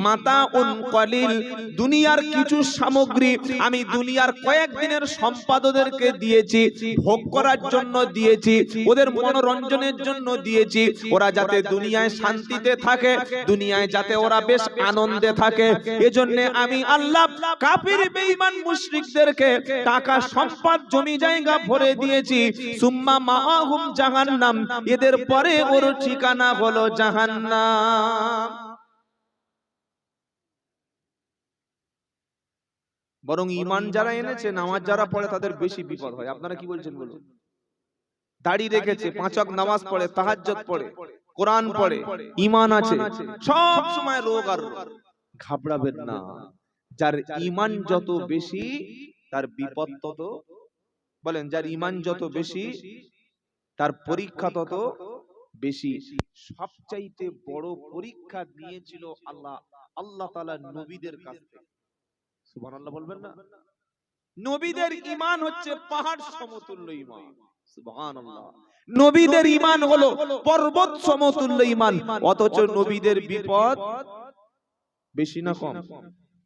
মাতাউন কলিল, দুনিয়ার কিছু সামগ্রী, আমি দুনিয়ার কয়েকদিনের সম্পদ ওদেরকে দিয়েছি, ভোগ করার জন্য দিয়েছি, ওদের মনোরঞ্জনের জন্য দিয়েছি, ওরা যাতে দুনিয়ায় শান্তিতে থাকে, দুনিয়ায় যাতে ওরা বেশ আনন্দে থাকে। এজন্য আমি আল্লাহ কাফির বেঈমান মুশরিকদেরকে টাকা সম্পদ জমি জায়গা ভরে দিয়েছি। সুম্মা মাআহুম জাহান্নাম, এদের পরে ওর ঠিকানা হলো জাহান্নাম। বরং ঈমান যারা এনেছে, নামাজ যারা পড়ে, তাদের বেশি বিপদ হয়। আপনারা কি বলছেন বলুন? দাড়ি রেখেছে, 5 ওয়াক্ত নামাজ পড়ে, তাহাজ্জুদ পড়ে, কোরআন পড়ে, ঈমান আছে, সব সময় রোগ আর রোগ। ঘাবড়াবেন না, যার ঈমান যত বেশি তার বিপদ তত, বলেন, যার ঈমান যত বেশি তার পরীক্ষা তত বেশি। সবচাইতে বড় পরীক্ষা নিয়েছিল আল্লাহ তাআলা নবীদের কাছ থেকে। সুবহানাল্লাহ বলবেন না? নবীদের ঈমান হচ্ছে পাহাড় সমতুল্য ঈমান। সুবহানাল্লাহ। নবীদের ঈমান হলো পর্বত সমতুল্য ঈমান, অথচ নবীদের বিপদ বেশি না কম?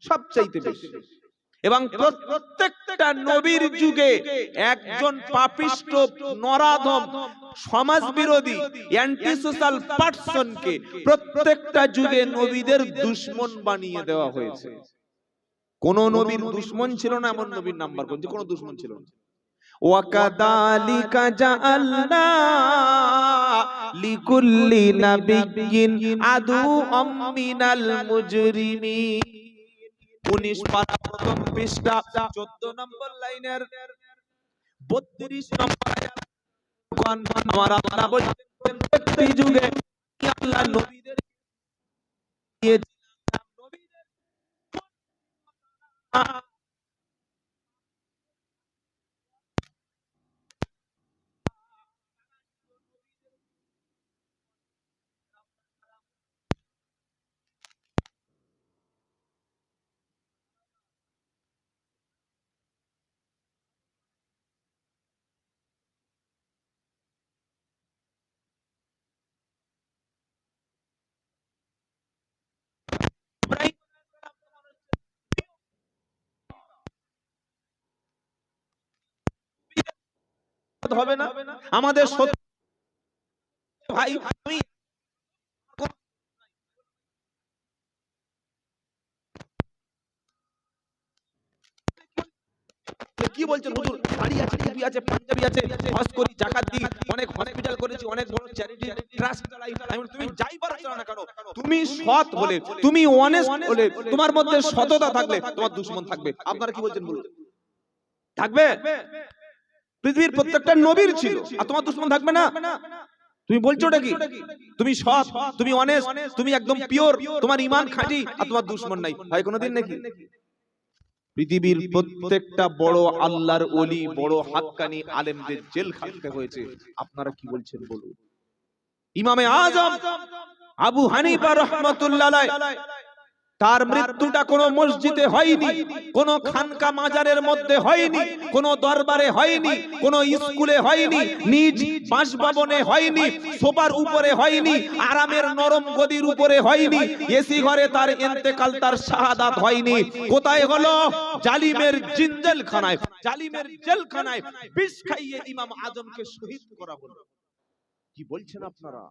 সবচাইতে বেশি। এবং প্রত্যেকটা নবীর যুগে একজন পাপিষ্ট, নরাধম, সমাজ বিরোধী, অ্যান্টি সোশ্যাল পারসনকে প্রত্যেকটা যুগে নবীদের দুশমন বানিয়ে দেওয়া হয়েছে। কোন নবীর দুশমন ছিল না এমন নবীর নাম্বার কোন? কোন দুশমন ছিল না। ওয়াকাদালিকা জাআলনা লিকুল্লি নাবিয়্যিন আদুউম মিনাল মুজরিমিন। 19 পারা 1ম পৃষ্ঠা 14 নম্বর লাইনের 32 নম্বর আয়াত। আমার আল্লাহ বলেন, প্রত্যেকটি যুগে আল্লাহ নবীদের দিয়েছিলাম, নবীদের হবে না। আমাদের ভাই, আমি কি বলছেন হুজুর? দাড়ি আছে, টুপি আছে, পাঞ্জাবি আছে, হজ করি, যাকাত দিই, অনেক হসপিটাল করেছি, অনেক বড় চ্যারিটি ট্রাস্ট চালাই। আমি তুমি যাই পারো চালা না কেন, তুমি সৎ হলে, তুমি অনেস্ট হলে, তোমার মধ্যে সততা থাকলে তোমার দুশমন থাকবে। আপনারা কি বলছেন বলুন? থাকবে? পৃথিবীর প্রত্যেকটা নবীর ছিল, আর তোমার দুশমন থাকবে না? তুমি বলছো ওটা কি? তুমি সৎ, তুমি অনেস্ট, তুমি একদম পিওর, তোমার ঈমান খাঁটি, আর তোমার দুশমন নাই, হয় কোনোদিন নাকি? পৃথিবীর প্রত্যেকটা বড় আল্লাহর ওলি, বড় হাক্কানি আলেমদের জেল খাটতে হয়েছে। আপনারা কি বলছেন বলুন? ইমামে আজম আবু হানিফা রাহমাতুল্লাহ আলাইহি, তার মৃত্যুটা কোনো মসজিদে হয়নি, কোন খানকা মাজারের মধ্যে হয়নি, কোন দরবারে হয়নি, কোন স্কুলে হয়নি, নিজ বাসভবনে হয়নি, সোফার উপরে হয়নি, আরামের নরম গদির উপরে হয়নি, এসি ঘরে তার ইন্তেকাল, তার শাহাদাত হয়নি। কোথায় হলো? জালিমের জিনজেলখানায়, জালিমের জেলখানায় বিষ খাইয়ে ইমাম আজমকে শহীদ করা হলো। কি বলছেন আপনারা?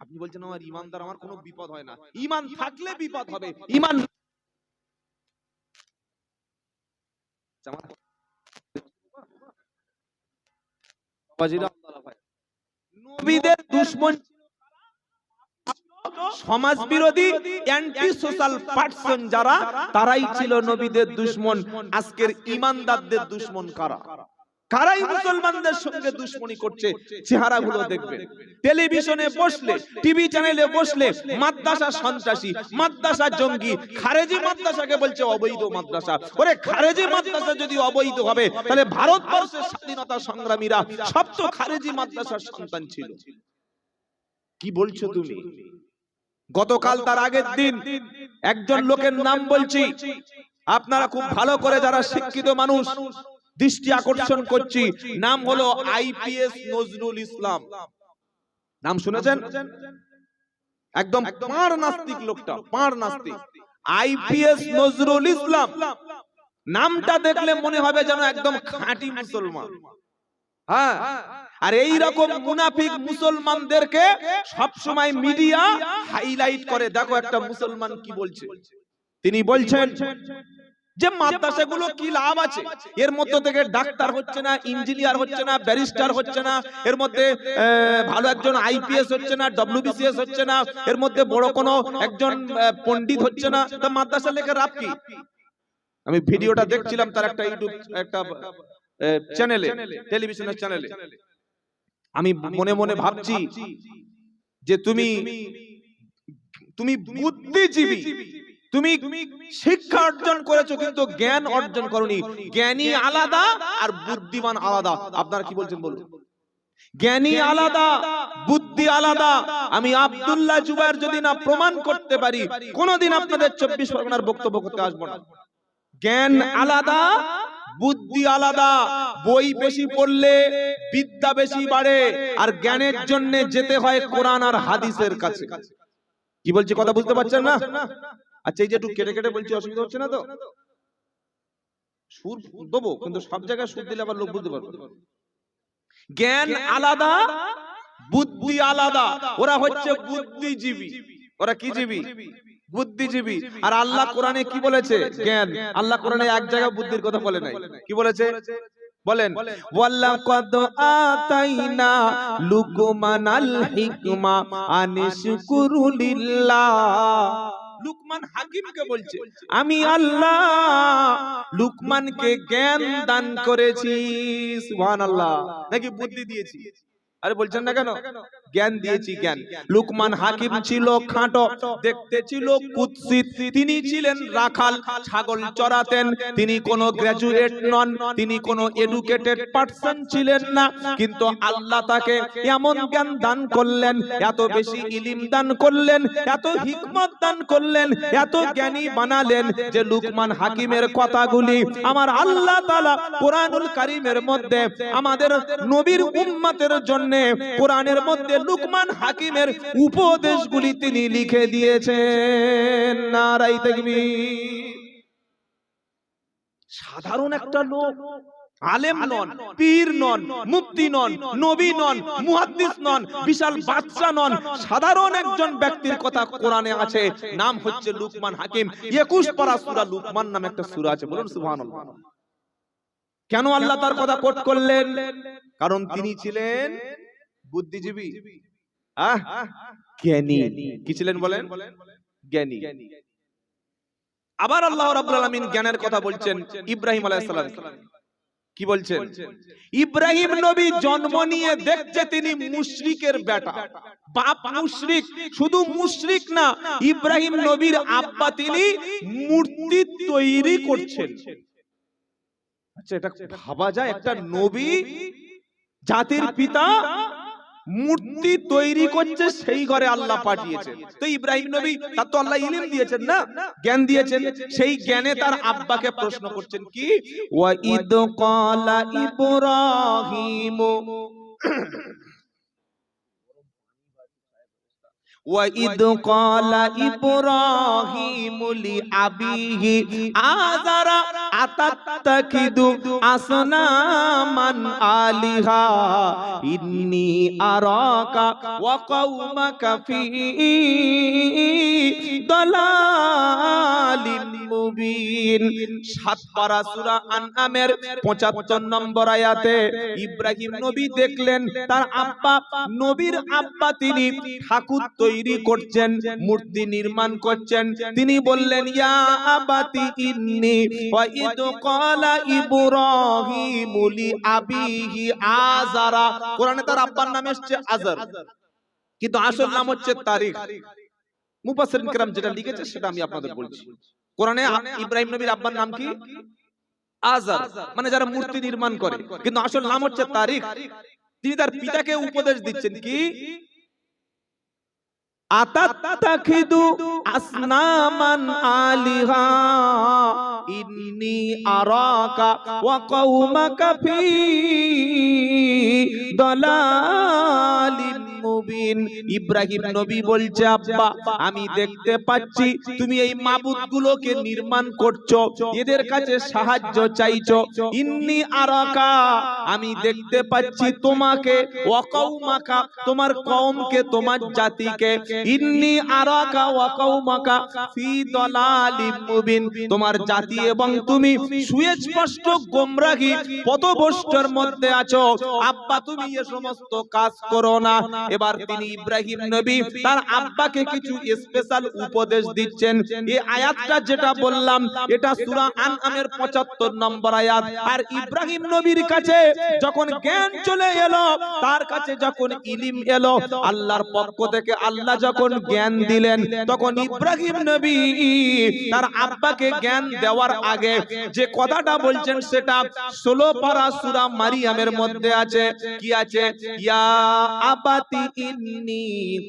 আপনি বলছেন আমার ইমানদার, আমার কোনো বিপদ হয় না। ইমান থাকলে বিপদ হবে, ইমান নবীদের দুশমন, সমাজ বিরোধী, অ্যান্টি সোশ্যাল পার্সন যারা, তারাই ছিল নবীদের দুশমন। আজকের ইমানদারদের দুশমন কারা? কারাই মুসলমানদের সঙ্গে দুশমনি করছে? চেহারাগুলো দেখবেন। টেলিভিশনে বসলে, টিভি চ্যানেলে বসলে মাদ্রাসা সন্ত্রাসী, মাদ্রাসা জঙ্গি, খারেজি মাদ্রাসাকে বলছে অবৈধ মাদ্রাসা। ওরে খারেজি মাদ্রাসা যদি অবৈধ হবে, তাহলে ভারতবর্ষের স্বাধীনতা সংগ্রামীরা সব তো খারেজি মাদ্রাসার সন্তান ছিল। কি বলছো তুমি? গতকাল তার আগের দিন একজন লোকের নাম বলছি, আপনারা খুব ভালো করে যারা শিক্ষিত মানুষ দৃষ্টি আকর্ষণ করছি, নাম হলো আইপিএস নজরুল ইসলাম। নাম শুনেছেন? একদম পাঁড় নাস্তিক লোকটা, পাঁড় নাস্তিক। আইপিএস নজরুল ইসলাম নামটা দেখলে মনে হবে যেন একদম খাঁটি মুসলমান। হ্যাঁ, আর এই রকম মুনাফিক মুসলমানদেরকে সব সময় মিডিয়া হাইলাইট করে। দেখো একটা মুসলমান কি বলছে। তিনি বলছেন যে মাদ্রাসাগুলো কি লাভ আছে, এর মধ্যে থেকে ডাক্তার হচ্ছে না, ইঞ্জিনিয়ার হচ্ছে না, ব্যারিস্টার হচ্ছে না, এর মধ্যে ভালো একজন আইপিএস হচ্ছে না, ডব্লিউবিসিএস হচ্ছে না, এর মধ্যে বড় কোনো একজন পণ্ডিত হচ্ছে না, তো মাদ্রাসা লেখা লাভ কি? আমি ভিডিওটা দেখছিলাম তার একটা ইউটিউব একটা চ্যানেলে, টেলিভিশনের চ্যানেলে। আমি মনে মনে ভাবছি যে তুমি বুদ্ধিজীবী, তুমি শিক্ষা অর্জন করেছো কিন্তু জ্ঞান অর্জন করনি। জ্ঞানী আলাদা আর বুদ্ধিমান আলাদা। আপনারা কি বলছেন বলুন? জ্ঞানী আলাদা, বুদ্ধি আলাদা। আমি আব্দুল্লাহ জুবায়ের যদি না প্রমাণ করতে পারি, কোনদিন আপনাদের 24 পরগনার বক্তব্য করতে আসবো না। জ্ঞান আলাদা, বুদ্ধি আলাদা। বই বেশি পড়লে বিদ্যা বেশি বাড়ে, আর জ্ঞানের জন্য যেতে হয় কোরআন আর হাদিসের কাছে। কি বলছি কথা বুঝতে পারছেন না? আচ্ছা, এই যে একটু কেটে কেটে বলছি, অসুবিধা হচ্ছে না তো? সুর দেবো, কিন্তু সব জায়গায় সুর দিলে আবার লোক বুঝতে পারবে। জ্ঞান আলাদা, বুদ্ধি আলাদা। ওরা হচ্ছে বুদ্ধিজীবী। ওরা কি জীবী? বুদ্ধিজীবী। আর আল্লাহ কোরআনে কি বলেছে? জ্ঞান। আল্লাহ কোরআনে এক জায়গায় বুদ্ধির কথা বলে নাই। কি বলেছে বলেন? ওয়ালাকাদ আতাইনা লুকমানাল হিকমা আনিশকুরু লিল্লাহ। লুকমান হাকিমকে বলছে, আমি আল্লাহ লুকমানকে জ্ঞান দান করেছি। সুবহানাল্লাহ। নাকি বুদ্ধি দিয়েছি? আরে বলছেন না কেন? জ্ঞান দিয়েছি, জ্ঞান। লুকমান হাকিম ছিল খাঁটো, দেখতে ছিল কুৎসিত। তিনি ছিলেন রাখাল, ছাগল চড়াতেন। তিনি কোনো গ্রাজুয়েট নন, তিনি কোনো এডুকেটেড পারসন ছিলেন না, কিন্তু আল্লাহ তাকে এমন জ্ঞান দান করলেন, এত বেশি ইলম দান করলেন, এত হিকমত দান করলেন, এত জ্ঞানী বানালেন যে লুকমান হাকিমের কথাগুলি আমার আল্লাহ তাআলা কোরআনুল কারীমের মধ্যে আমাদের নবীর উম্মতের জন্য কোরআনের মধ্যে লুকমান হাকিমের উপদেশগুলি তিনি লিখে দিয়েছেন। নারায়ে তাকবীর। সাধারণ একটা লোক, আলেম নন, পীর নন, মুফতি নন, নবী নন, মুহাদ্দিস নন, বিশাল বাদশা নন, সাধারণ একজন ব্যক্তির কথা কোরআনে আছে। নাম হচ্ছে লুকমান হাকিম। 21 পারা সূরা লুকমান নামে একটা সূরা আছে। বলুন সুবহানাল্লাহ। কেন আল্লাহ তার কথা কোট করলেন? কারণ তিনি ছিলেন বুদ্ধিজীবী, জ্ঞানী। কি ছিলেন বলেন? জ্ঞানী। আবার আল্লাহ রাব্বুল আলামিন জ্ঞানের কথা বলছেন ইব্রাহিম আলাইহিস সালাম। কি বলছেন? ইব্রাহিম নবী জন্ম নিয়ে দেখছে তিনি মুশরিকের বেটা, বাপ মুশরিক। শুধু মুশরিক না, ইব্রাহিম নবীর আব্বা তিনি মূর্তি তৈরি করছেন। আচ্ছা, এটা ভাবা যায়? একটা নবী, জাতির পিতা মূর্তি তৈরি করছে, সেই ঘরে আল্লাহ পাঠিয়েছেন। তো ইব্রাহিম নবী, তার তো আল্লাহ ইলম দিয়েছেন না, জ্ঞান দিয়েছেন। সেই জ্ঞানে তার আব্বাকে প্রশ্ন করছেন কি? ওয়া ইদ ক্বালা ইব্রাহিম وَإِذْ قَالَ إِبْرَاهِيمُ لِأَبِيهِ آزَرَ أَتَتَّخِذُ أَصْنَامًا آلِهَةً إِنِّي أَرَاكَ وَقَوْمَكَ فِي ضَلَالٍ মুবিন। ৭ পারা সূরা আনআমের ৭৫ নম্বর আয়াতে ইব্রাহিম নবী দেখলেন তার আব্বা, নবীর আব্বা তিনি ঠাকুর তৈরি করছেন, মূর্তি নির্মাণ করছেন। তিনি বললেন, ইয়া আবাতি ইন্নী ওয়া ইদ ক্বালা ইব্রাহিমু লিআবিহি আযারা। কোরআনে তার আব্বার নাম এসেছে আযর, কিন্তু আসল নাম হচ্ছে তারিখ। মুফাসসিরিন কিরাম যেটা লিখেছে সেটা আমি আপনাদের বলছি। কোরআনে ইব্রাহিম নবীর আব্বার নাম কি? আযর, মানে যারা মূর্তি নির্মাণ করে, কিন্তু আসল নাম হচ্ছে তারিখ। তিনি তার পিতাকে উপদেশ দিচ্ছেন কি, আতাত্তাখিদু আসনামান আলিহা ইন্নী আরাকা ওয়া কওমাকা ফি দালালিন মুবিন। ইব্রাহিম নবী বলছে, আব্বা আমি দেখতে পাচ্ছি তুমি এই মাবুদগুলোকে নির্মাণ করছো, এদের কাছে সাহায্য চাইছো। ইন্নী আরাকা আমি দেখতে পাচ্ছি তোমাকে, ওয়া কওমাকা তোমার কওমকে, তোমার জাতিকে, ইন্নী আরাকা ওয়া কওমাকা ফি দালালিম মুবিন তোমার জাতি এবং তুমি সুস্পষ্ট গোমরাহি পথভ্রষ্টের মধ্যে আছো। আব্বা তুমি এই সমস্ত কাজ করো না। এবার তিনি ইব্রাহিম নবী তার আব্বাকে কিছু স্পেশাল উপদেশ দিচ্ছেন। এই আয়াতটা যেটা বললাম এটা সূরা আনআমের ৭৫ নম্বর আয়াত। আর ইব্রাহিম নবীর কাছে যখন জ্ঞান চলে এলো, তার কাছে যখন ইলম এলো আল্লাহর পক্ষ থেকে, আল্লাহ যখন জ্ঞান দিলেন, তখন ইব্রাহিম নবী তার আব্বাকে জ্ঞান দেওয়ার আগে যে কথাটা বলছেন সেটা ১৬ পারা সূরা মারিয়ামের মধ্যে আছে। কি আছে? ইয়া আবাতি ইন্নী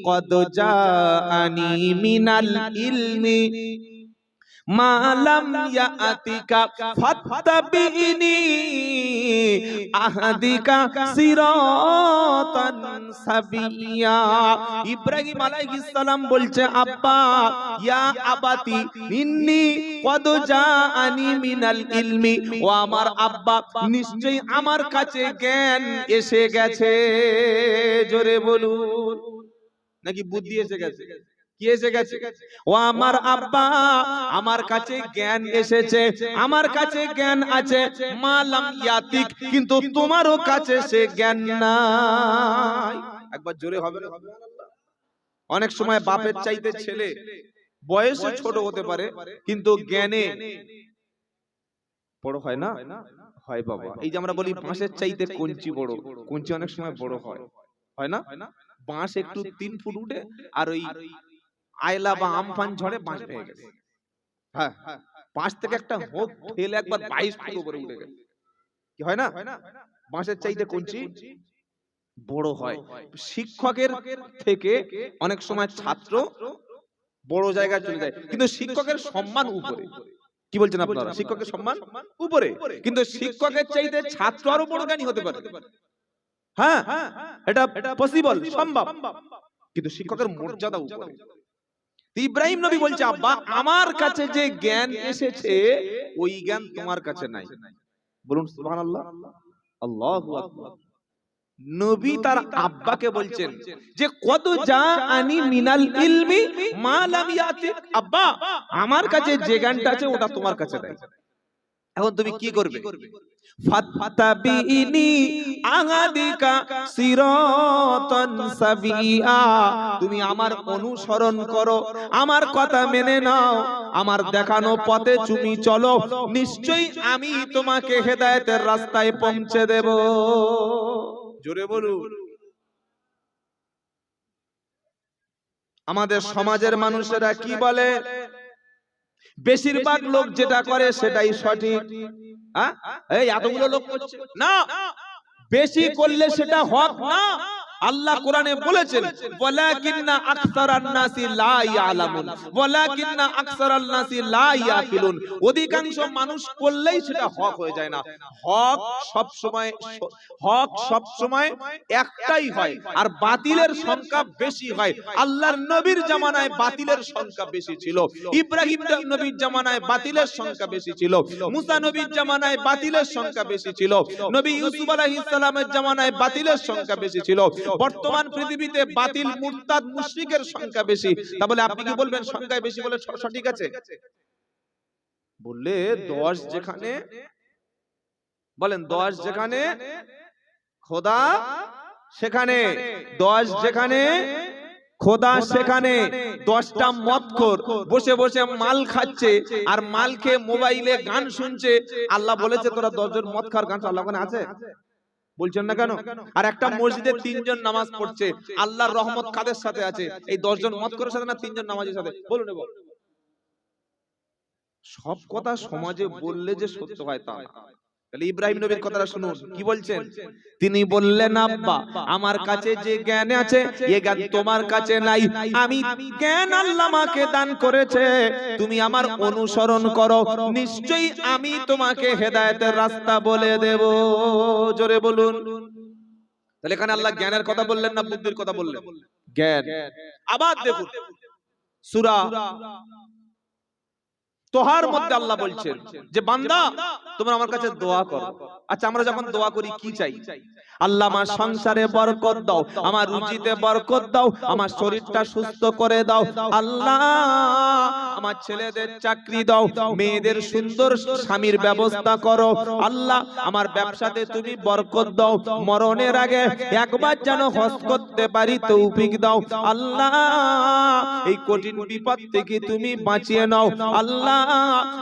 কদ জাআনি মিনাল ইলমি মা লাম ইয়াতিকা ফাত্তাবিনি আহদিকা সিরাতান সাবিয়া। ইব্রাহিম আলাইহিস সালাম বলছে, আব্বা ইয়া আবাতি ইন্নী কদ জাআনি মিনাল ইলমি, ও আমার আব্বা নিশ্চয়ই আমার কাছে জ্ঞান এসে গেছে। জোরে বলুন, নাকি বুদ্ধি এসে গেছে? কি এসে গেছে? ও আমার আব্বা আমার কাছে জ্ঞান এসেছে, আমার কাছে জ্ঞান আছে, মালাম ইয়াতিক কিন্তু তোমারও কাছে সে জ্ঞান নাই। একবার জোরে হবে না? অনেক সময় বাপের চাইতে ছেলে বয়সে ছোট হতে পারে কিন্তু জ্ঞানে বড় হয় না? হয় বাবা। এই যে আমরা বলি বাঁশের চাইতে কঞ্চি বড়, কঞ্চি অনেক সময় বড় হয়, হয় না? বাঁশ একটু ৩ ফুট উঠে আর ওই আয়লা বা আমফান ঝড়ে বাঁশ ভেঙে গেছে। হ্যাঁ, বাঁশ থেকে একটা হোক ঠেলে একবার ২২ ফুট উপরে উঠে গেছে। কি হয় না? বাঁশের চাইতে কঞ্চি বড় হয়। শিক্ষকের থেকে অনেক সময় ছাত্র বড় জায়গায় চলে যায়, কিন্তু শিক্ষকের সম্মান উপরে। কি বলছেন আপনারা? শিক্ষকের সম্মান উপরে, কিন্তু শিক্ষকের চাইতে ছাত্র আরো বড় জ্ঞানী হতে পারে। হ্যাঁ, এটা পসিবল, সম্ভব, কিন্তু শিক্ষকের মর্যাদা উপরে। ইব্রাহিম নবী বলছে, আব্বা আমার কাছে যে জ্ঞান এসেছে ওই জ্ঞান তোমার কাছে নাই। বলুন সুবহানাল্লাহ, আল্লাহু আকবার। নবী তার আব্বাকে বলছেন যে কদ জাআনি মিনাল ইলমি মা লাম ইয়াতিক, আব্বা আমার কাছে যে জ্ঞানটা আছে ওটা তোমার কাছে নাই। এখন তুমি কি করবে? ফাত্তাবিনি আহাদিকা সিরাতান সাবিয়া, তুমি আমার অনুসরণ করো, আমার কথা মেনে নাও, আমার দেখানো পথে তুমি চলো, নিশ্চয়ই আমি তোমাকে হেদায়েতের রাস্তায় পৌঁছে দেব। জোরে বলুন। আমাদের সমাজের মানুষেরা কি বলে? বেশিরভাগ লোক যেটা করে সেটাই সঠিক। এই এতগুলো লোক করছে না, বেশি করলে সেটা হক না, আল্লাহ কোরআনে বলেছেন ওয়ালাকিন্না আকসারান নাসি লা ইয়ালামুন ওয়ালাকিন্না আকসারান নাসি লা ইয়াকিলুন। অধিকাংশ মানুষ করলেই সেটা হক হয়ে যায় না। হক সব সময় একটাই হয়, আর বাতিলের সংখ্যা বেশি হয়। আল্লাহর নবীর জামানায় বাতিলের সংখ্যা বেশি ছিল, ইব্রাহিম নবীর জামানায় বাতিলের সংখ্যা বেশি ছিল, মুসা নবীর জামানায় বাতিলের সংখ্যা বেশি ছিল, নবী ইউসুফ আলাইহিস সালামের জামানায় বাতিলের সংখ্যা বেশি ছিল। বর্তমান পৃথিবীতে বাতিল মুরতাদ মুশরিকের সংখ্যা বেশি। তাহলে আপনি কি বলবেন সংখ্যায় বেশি বলে সঠিক আছে? বললে 10 যেখানে, বলেন 10 যেখানে খোদা সেখানে, 10 যেখানে খোদা সেখানে। 10টা মদখোর বসে বসে মাল খাচ্ছে আর মাল খেয়ে মোবাইলে গান শুনছে। আল্লাহ বলেছে তোরা 10 জন মদ খাওয়ার গান আল্লাহ ওখানে আছে? বলছেন না কেন? আর একটা মসজিদে 3 জন নামাজ পড়ছে, আল্লাহর রহমত কাদের সাথে আছে? এই 10 জন মদখোরের সাথে না 3 জন নামাজের সাথে? বলুন। সব কথা সমাজে বললে যে সত্য হয় তা না। তাহলে ইব্রাহিম নবীর কথাটা শুনুন, কি বলছেন? তিনি বললেন আব্বা আমার কাছে যে জ্ঞান আছে এই জ্ঞান তোমার কাছে নাই। আমি জ্ঞান আল্লাহ আমাকে দান করেছে, তুমি আমার অনুসরণ করো, নিশ্চয়ই আমি তোমাকে হেদায়েতের রাস্তা বলে দেব। জোরে বলুন। তাহলে এখানে আল্লাহ জ্ঞানের কথা বললেন না বুদ্ধির কথা বললেন? জ্ঞান। আবার দেখুন সূরা তোহার মধ্যে আল্লাহ বলছেন যে বান্দা তোমরা আমার কাছে দোয়া করো। আচ্ছা আমরা যখন দোয়া করি কি চাই? আল্লাহ আমার সংসারে বরকত দাও, আমার রুজিতে বরকত দাও, আমার শরীরটা সুস্থ করে দাও, আল্লাহ আমার ছেলেদের চাকরি দাও, মেয়েদের সুন্দর স্বামীর ব্যবস্থা করো, আল্লাহ আমার ব্যবসাতে তুমি বরকত দাও, মরণের আগে একবার যেন হজ করতে পারি তৌফিক দাও, আল্লাহ এই কঠিন বিপদ থেকে তুমি বাঁচিয়ে নাও, আল্লাহ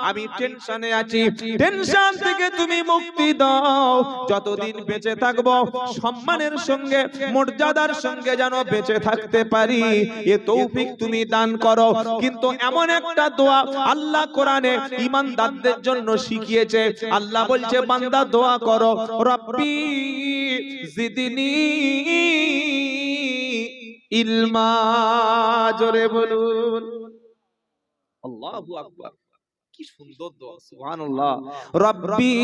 আমি টেনশনে আছি, টেনশন থেকে তুমি মুক্তি দাও, যতদিন বেঁচে থাকবো সম্মানের সঙ্গে মর্যাদার সঙ্গে যেন বেঁচে থাকতে পারি এ তৌফিক তুমি দান করো। কিন্তু এমন একটা দোয়া আল্লাহ কোরআনে ঈমানদারদের জন্য শিখিয়েছে। আল্লাহ বলছে বান্দা দোয়া করো রব্বি জিদনি ইলমা। জোরে বলুন আল্লাহু আকবার। কি সুন্দর দোয়া, সুবহানাল্লাহ। রব্বি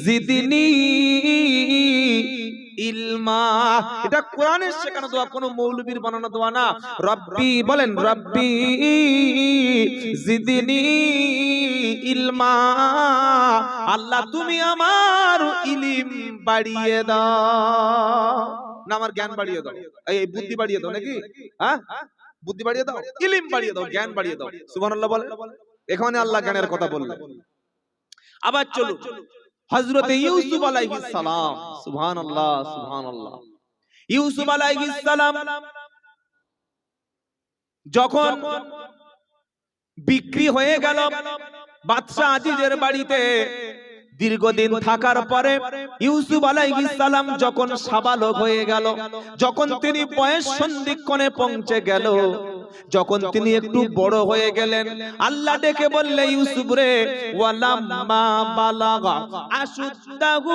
জিদনি ইলমা, এটা কোরআনের শেখানো দোয়া, কোনো মৌলবীর বানানো দোয়া না। রব্বি বলেন রব্বি জিদনি ইলমা, আল্লাহ তুমি আমার ইলম বাড়িয়ে দাও, না আমার জ্ঞান বাড়িয়ে দাও, এই বুদ্ধি বাড়িয়ে দাও নাকি? হ্যাঁ বুদ্ধি বাড়িয়ে দাও, ইলম বাড়িয়ে দাও, জ্ঞান বাড়িয়ে দাও। সুবহানাল্লাহ বলেন। এখানে আল্লাহ জ্ঞানের কথা বললেন। আবার চলুন হযরত ইউসুফ আলাইহিস সালাম। সুবহানাল্লাহ সুবহানাল্লাহ। ইউসুফ আলাইহিস সালাম যখন বিক্রি হয়ে গেল বাদশা আজিজের বাড়িতে, দীর্ঘদিন থাকার পরে ইউসুফ আলাইহিস সালাম যখন সাবালক হয়ে গেল, যখন তিনি বয়স সন্ধিক্ষণে পৌঁছে গেল, যখন তিনি একটু বড় হয়ে গেলেন, আল্লাহ ডেকে বললে ইউসুফ রে ওয়ালাম্মা বালাগা আশুদ্দাহু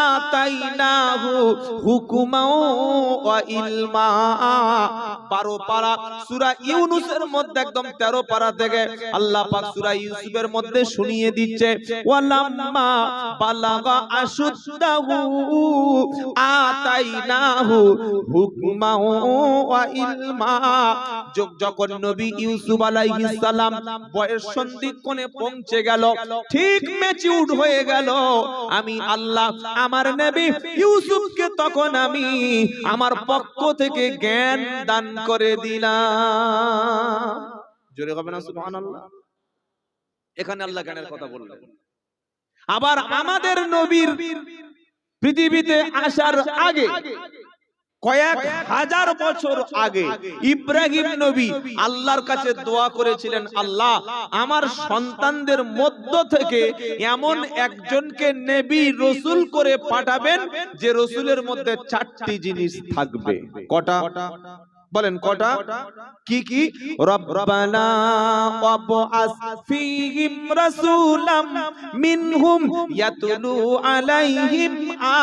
আতাইনাহু হুকুমান ওয়া ইলমা। 12 পারা সূরা ইউনূসের মধ্যে একদম 13 পারা থেকে আল্লাহ পাক সূরা ইউসুফের মধ্যে শুনিয়ে দিচ্ছে ওয়ালাম্মা বালাগা আশুদ্দাহু আতাইনাহু হুকুমান ওয়া ইলমা। যখন নবী ইউসুফ আলাইহিস সালাম বয়স সন্ধিক্ষণে পৌঁছে গেল, ঠিক ম্যাচিউরড হয়ে গেল, আমি আল্লাহ আমার নবী ইউসুফকে তখন আমি আমার পক্ষ থেকে জ্ঞান দান করে দিলাম। জোরে হবে না সুবহানাল্লাহ। এখানে আল্লাহ জ্ঞানের কথা বললেন। আবার আমাদের নবীর পৃথিবীতে আসার আগে কয়েক হাজার বছর আগে ইব্রাহিম নবী আল্লাহর কাছে দোয়া করেছিলেন, আল্লাহ আমার সন্তানদের মধ্য থেকে এমন একজনকে নবী রসুল করে পাঠাবেন যে রসুলের মধ্যে 4টি জিনিস থাকবে। কটা বলেন কটা? কি কি? রব্বানা ওয়াবআস ফীহিম রাসূলাম মিনহুম ইয়াতলু আলাইহিম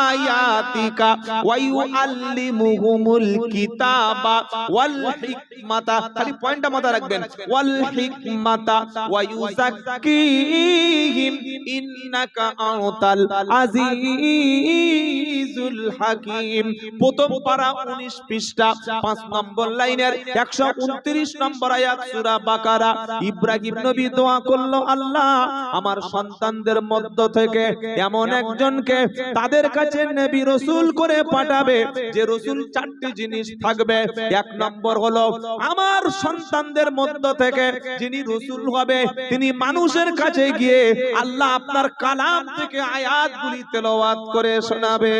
আয়াতিকা ওয়া ইউআল্লিমুহুমুল কিতাবা ওয়াল হিকমাতা, খালি পয়েন্টটা মাথায় রাখবেন, ওয়াল হিকমাতা ওয়া ইউযাক্কিহিম ইন্নাকা আনতাল আজিজুল হাকীম। প্রথম পারা 19 পৃষ্ঠা 5 নম্বর লাইনের 129 নম্বর আয়াত সূরা বাকারা। ইব্রাহিম নবী দোয়া করলো, আল্লাহ আমার সন্তানদের মধ্য থেকে এমন একজনকে তাদের কাছে নবী রাসূল করে পাঠাবে যে রাসূল 4টি জিনিস থাকবে। এক নম্বর হলো আমার সন্তানদের মধ্য থেকে যিনি রাসূল হবে তিনি মানুষের কাছে গিয়ে আল্লাহ আপনার কালাম থেকে আয়াতগুলি তেলাওয়াত করে শোনাবে।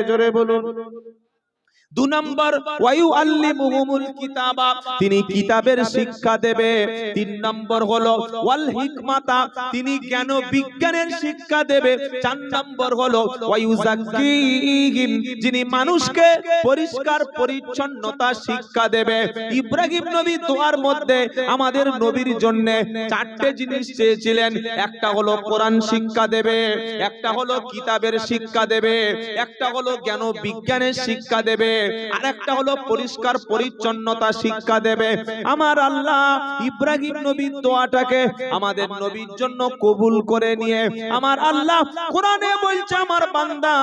জোরে বলুন। 2 নম্বর ওয়ায়ুআল্লিমুহুমুল কিতাবা, তিনি কিতাবের শিক্ষা দেবে। 3 নম্বর হলো ওয়াল হিকমাতা, তিনি জ্ঞান বিজ্ঞানের শিক্ষা দেবে। 4 নম্বর হলো ওয়ায়ুযাক্কিহিম, যিনি মানুষকে পরিষ্কার পরিচ্ছন্নতা শিক্ষা দেবে। ইব্রাহিম নবী দোয়ার মধ্যে আমাদের নবীর জন্য 4টে জিনিস চেয়েছিলেন। একটা হলো কোরআন শিক্ষা দেবে, একটা হলো কিতাবের শিক্ষা দেবে, একটা হলো জ্ঞান বিজ্ঞানের শিক্ষা দেবে, আর একটা হলো পরিষ্কার পরিচ্ছন্নতা শিক্ষা দেবে। আমার আল্লাহ ইব্রাহিম নবীর দোয়াটাকে আমাদের নবীর জন্য কবুল করে নিয়ে আমার আল্লাহ কোরআনে বলছে, আমার বান্দা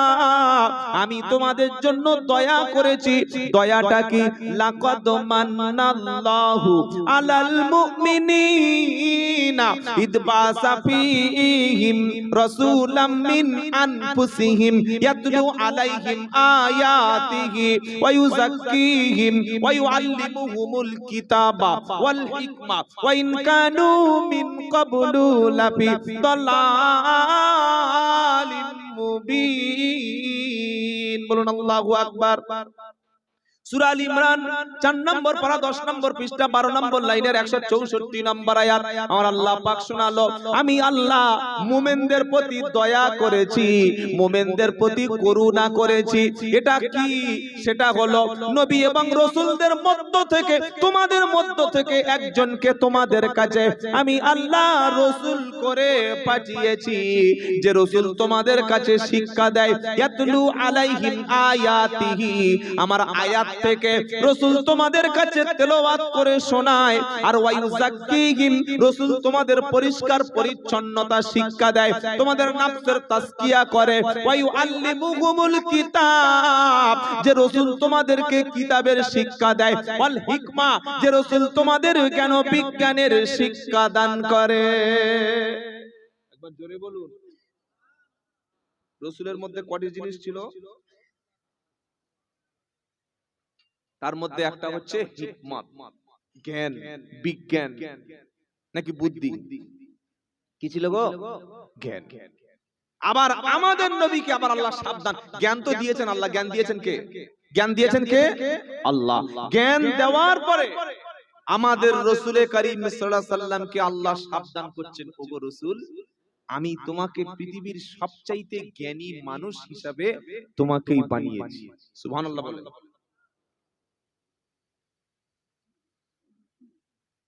আমি তোমাদের জন্য দয়া করেছি। দয়াটা কি? লাকাদ মান্নাল্লাহু আলাল মুমিনিনা ইদ বাসা ফীহিম রাসূলাম মিন আনফুসিহিম ইয়াতলু আলাইহিম আয়াতিহি ওয়া ইউযাক্কিহিম ওয়া ইউআল্লিমুহুমুল কিতাবা ওয়াল হিকমা ওয়া ইন কানু মিন ক্বাবলু লাফি দালালিম মুবিন। বলুন আল্লাহু আকবার। সূরা আল ইমরান 4 নম্বর পারা 10 নম্বর পৃষ্ঠা 12 নম্বর লাইনের 164 নম্বর আয়াত। আমার আল্লাহ পাক শোনালো, আমি আল্লাহ মুমিনদের প্রতি দয়া করেছি, মুমিনদের প্রতি করুণা করেছি। এটা কি? সেটা হলো নবী এবং রাসূলদের মধ্য থেকে তোমাদের মধ্য থেকে একজনকে তোমাদের কাছে আমি আল্লাহ রাসূল করে পাঠিয়েছি, যে রাসূল তোমাদের কাছে শিক্ষা দেয়। ইয়াতলু আলাইহিম আয়াতিহি, আমার আয়াত থেকে রাসূল তোমাদের কাছে তেলাওয়াত করে শোনায়। আর ওয়াইউযাক্কিহিম, রাসূল তোমাদের পরিষ্কার পরিচ্ছন্নতা শিক্ষা দেয়, তোমাদের নফসের তাজকিয়া করে। ওয়াইউআল্লিমুহুমুল কিতাব, যে রাসূল তোমাদেরকে কিতাবের শিক্ষা দেয়। ওয়াল হিকমা, যে রাসূল তোমাদের জ্ঞান বিজ্ঞানের শিক্ষা দান করে। একবার জোরে বলুন। রাসূলের মধ্যে কয়টি জিনিস ছিল? তার মধ্যে একটা হচ্ছে হিকমত, জ্ঞান বিজ্ঞান নাকি বুদ্ধি। কি ছিল গো? জ্ঞান। আবার আমাদের নবীকে আবার আল্লাহ সাবধান, জ্ঞান তো দিয়েছেন আল্লাহ, জ্ঞান দিয়েছেন কে? জ্ঞান দিয়েছেন কে? আল্লাহ। জ্ঞান দেওয়ার পরে আমাদের রাসূল করিম সাল্লাল্লাহু আলাইহি সাল্লামকে আল্লাহ সাবধান করছেন, ওগো রাসূল আমি তোমাকে পৃথিবীর সবচাইতে জ্ঞানী মানুষ হিসাবে তোমাকেই বানিয়েছি। সুবহানাল্লাহ বলেন।